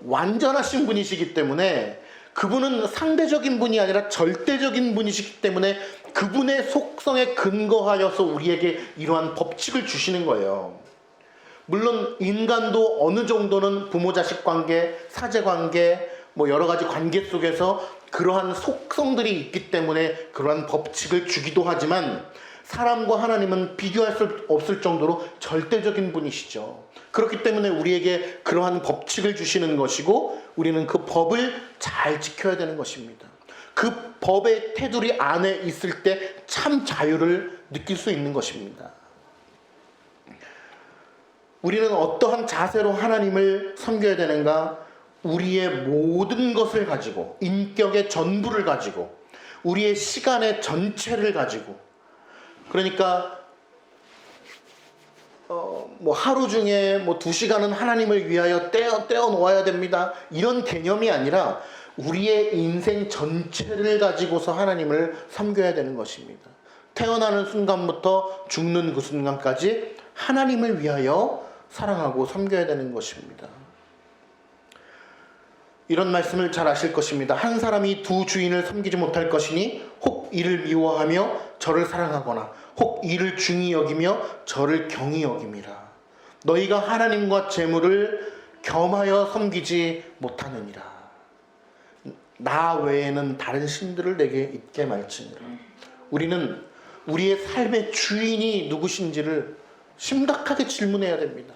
완전하신 분이시기 때문에 그분은 상대적인 분이 아니라 절대적인 분이시기 때문에 그분의 속성에 근거하여서 우리에게 이러한 법칙을 주시는 거예요. 물론 인간도 어느 정도는 부모 자식 관계, 사제 관계, 뭐 여러 가지 관계 속에서 그러한 속성들이 있기 때문에 그러한 법칙을 주기도 하지만 사람과 하나님은 비교할 수 없을 정도로 절대적인 분이시죠. 그렇기 때문에 우리에게 그러한 법칙을 주시는 것이고 우리는 그 법을 잘 지켜야 되는 것입니다. 그 법의 테두리 안에 있을 때 참 자유를 느낄 수 있는 것입니다. 우리는 어떠한 자세로 하나님을 섬겨야 되는가? 우리의 모든 것을 가지고, 인격의 전부를 가지고, 우리의 시간의 전체를 가지고, 그러니까 하루 중에 2시간은 하나님을 위하여 떼어 놓아야 됩니다, 이런 개념이 아니라 우리의 인생 전체를 가지고서 하나님을 섬겨야 되는 것입니다. 태어나는 순간부터 죽는 그 순간까지 하나님을 위하여 사랑하고 섬겨야 되는 것입니다. 이런 말씀을 잘 아실 것입니다. 한 사람이 두 주인을 섬기지 못할 것이니 혹 이를 미워하며 저를 사랑하거나 혹 이를 중히 여기며 저를 경히 여김이라. 너희가 하나님과 재물을 겸하여 섬기지 못하느니라. 나 외에는 다른 신들을 내게 있게 말지니라. 우리는 우리의 삶의 주인이 누구신지를 심각하게 질문해야 됩니다.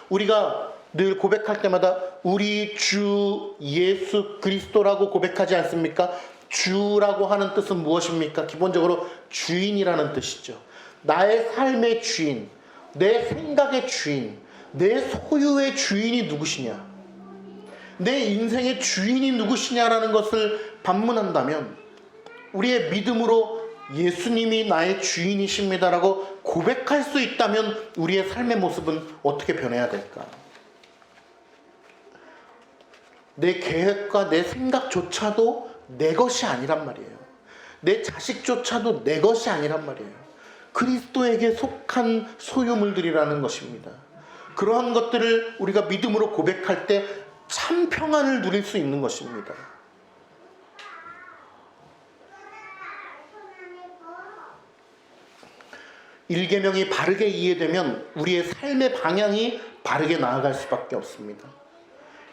우리가 늘 고백할 때마다 우리 주 예수 그리스도라고 고백하지 않습니까? 주라고 하는 뜻은 무엇입니까? 기본적으로 주인이라는 뜻이죠. 나의 삶의 주인, 내 생각의 주인, 내 소유의 주인이 누구시냐, 내 인생의 주인이 누구시냐라는 것을 반문한다면, 우리의 믿음으로 예수님이 나의 주인이십니다라고 고백할 수 있다면 우리의 삶의 모습은 어떻게 변해야 될까? 내 계획과 내 생각조차도 내 것이 아니란 말이에요. 내 자식조차도 내 것이 아니란 말이에요. 그리스도에게 속한 소유물들이라는 것입니다. 그러한 것들을 우리가 믿음으로 고백할 때 참 평안을 누릴 수 있는 것입니다. 일계명이 바르게 이해되면 우리의 삶의 방향이 바르게 나아갈 수밖에 없습니다.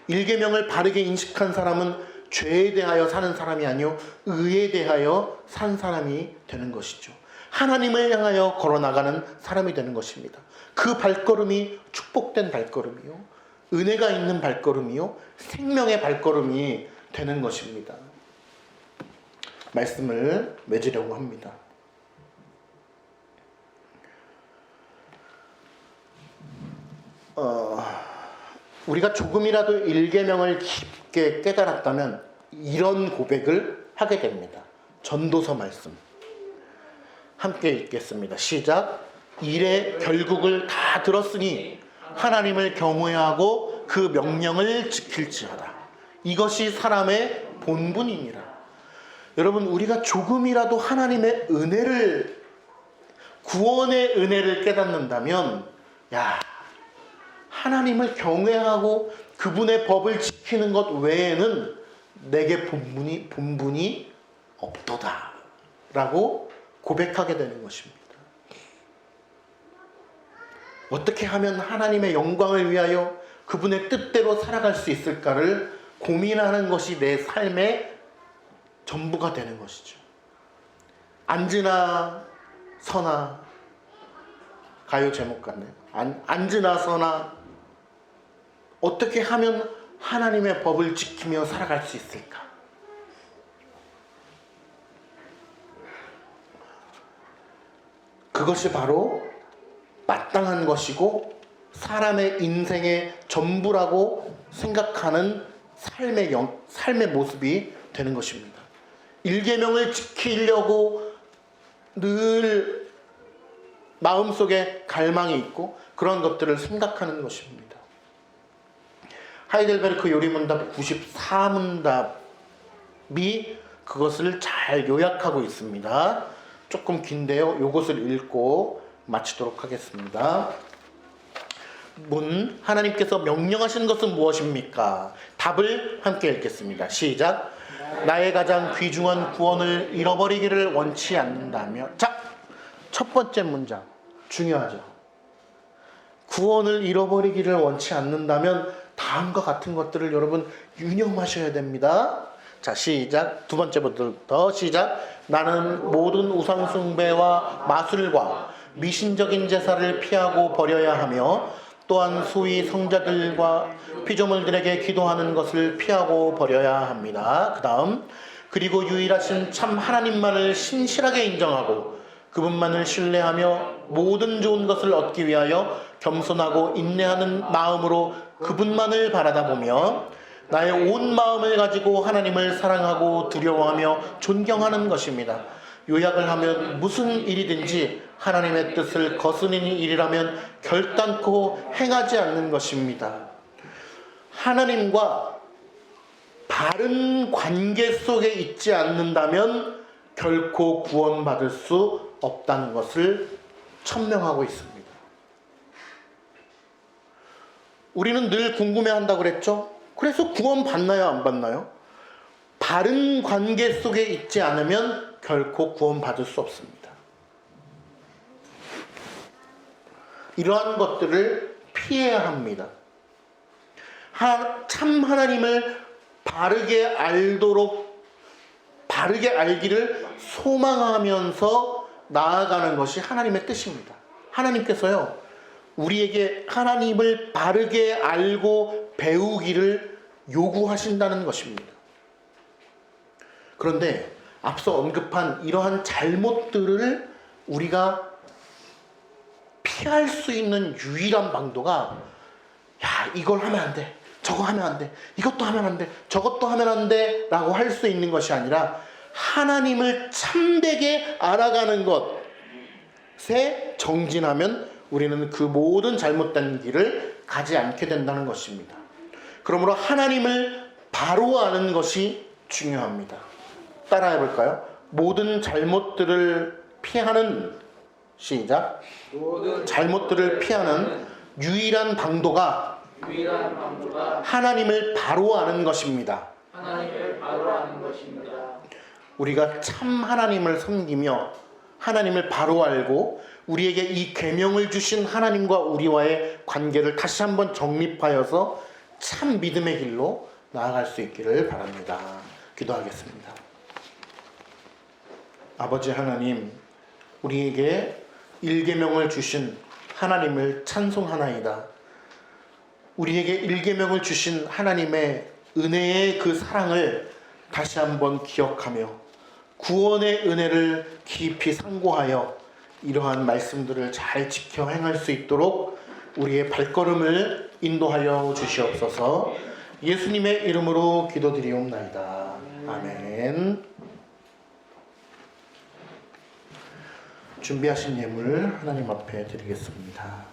일계명을 바르게 인식한 사람은 죄에 대하여 사는 사람이 아니요 의에 대하여 산 사람이 되는 것이죠. 하나님을 향하여 걸어나가는 사람이 되는 것입니다. 그 발걸음이 축복된 발걸음이요, 은혜가 있는 발걸음이요, 생명의 발걸음이 되는 것입니다. 말씀을 맺으려고 합니다. 우리가 조금이라도 일계명을 깊게 깨달았다면 이런 고백을 하게 됩니다. 전도서 말씀 함께 읽겠습니다. 시작. 일의 결국을 다 들었으니 하나님을 경외해야 하고 그 명령을 지킬지어다. 이것이 사람의 본분이니라. 여러분, 우리가 조금이라도 하나님의 은혜를, 구원의 은혜를 깨닫는다면, 하나님을 경외하고 그분의 법을 지키는 것 외에는 내게 본분이 없도다 라고 고백하게 되는 것입니다. 어떻게 하면 하나님의 영광을 위하여 그분의 뜻대로 살아갈 수 있을까를 고민하는 것이 내 삶의 전부가 되는 것이죠. 앉으나 서나, 가요 제목 같네요. 앉으나 서나 어떻게 하면 하나님의 법을 지키며 살아갈 수 있을까? 그것이 바로 마땅한 것이고 사람의 인생의 전부라고 생각하는 삶의 모습이 되는 것입니다. 일계명을 지키려고 늘 마음속에 갈망이 있고 그런 것들을 생각하는 것입니다. 하이델베르크 요리문답 94문답이 그것을 잘 요약하고 있습니다. 조금 긴데요. 이것을 읽고 마치도록 하겠습니다. 문, 하나님께서 명령하신 것은 무엇입니까? 답을 함께 읽겠습니다. 시작. 나의 가장 귀중한 구원을 잃어버리기를 원치 않는다며. 자, 첫 번째 문장 중요하죠. 구원을 잃어버리기를 원치 않는다면 다음과 같은 것들을 여러분 유념하셔야 됩니다. 자, 시작. 두 번째부터 시작. 나는 모든 우상숭배와 마술과 미신적인 제사를 피하고 버려야 하며 또한 소위 성자들과 피조물들에게 기도하는 것을 피하고 버려야 합니다. 그 다음, 그리고 유일하신 참 하나님만을 신실하게 인정하고 그분만을 신뢰하며 모든 좋은 것을 얻기 위하여 겸손하고 인내하는 마음으로 그분만을 바라다 보며 나의 온 마음을 가지고 하나님을 사랑하고 두려워하며 존경하는 것입니다. 요약을 하면 무슨 일이든지 하나님의 뜻을 거스르는 일이라면 결단코 행하지 않는 것입니다. 하나님과 바른 관계 속에 있지 않는다면 결코 구원받을 수 없다는 것을 천명하고 있습니다. 우리는 늘 궁금해한다고 그랬죠? 그래서 구원 받나요, 안 받나요? 바른 관계 속에 있지 않으면 결코 구원받을 수 없습니다. 이러한 것들을 피해야 합니다. 참 하나님을 바르게 알기를 소망하면서 나아가는 것이 하나님의 뜻입니다. 하나님께서요, 우리에게 하나님을 바르게 알고 배우기를 요구하신다는 것입니다. 그런데 앞서 언급한 이러한 잘못들을 우리가 피할 수 있는 유일한 방도가, 야, 이걸 하면 안 돼, 저거 하면 안 돼, 이것도 하면 안 돼, 저것도 하면 안 돼 라고 할 수 있는 것이 아니라 하나님을 참되게 알아가는 것에 정진하면 우리는 그 모든 잘못된 길을 가지 않게 된다는 것입니다. 그러므로 하나님을 바로 아는 것이 중요합니다. 따라해 볼까요? 모든 잘못들을 피하는, 시작. 모든 잘못들을 피하는 유일한 방도가 하나님을 바로 아는 것입니다. 하나님을 바로 아는 것입니다. 우리가 참 하나님을 섬기며 하나님을 바로 알고 우리에게 이 계명을 주신 하나님과 우리와의 관계를 다시 한번 정립하여서 참 믿음의 길로 나아갈 수 있기를 바랍니다. 기도하겠습니다. 아버지 하나님, 우리에게 일계명을 주신 하나님을 찬송하나이다. 우리에게 일계명을 주신 하나님의 은혜의 그 사랑을 다시 한번 기억하며 구원의 은혜를 깊이 상고하여 이러한 말씀들을 잘 지켜 행할 수 있도록 우리의 발걸음을 인도하여 주시옵소서. 예수님의 이름으로 기도드리옵나이다. 아멘. 준비하신 예물 하나님 앞에 드리겠습니다.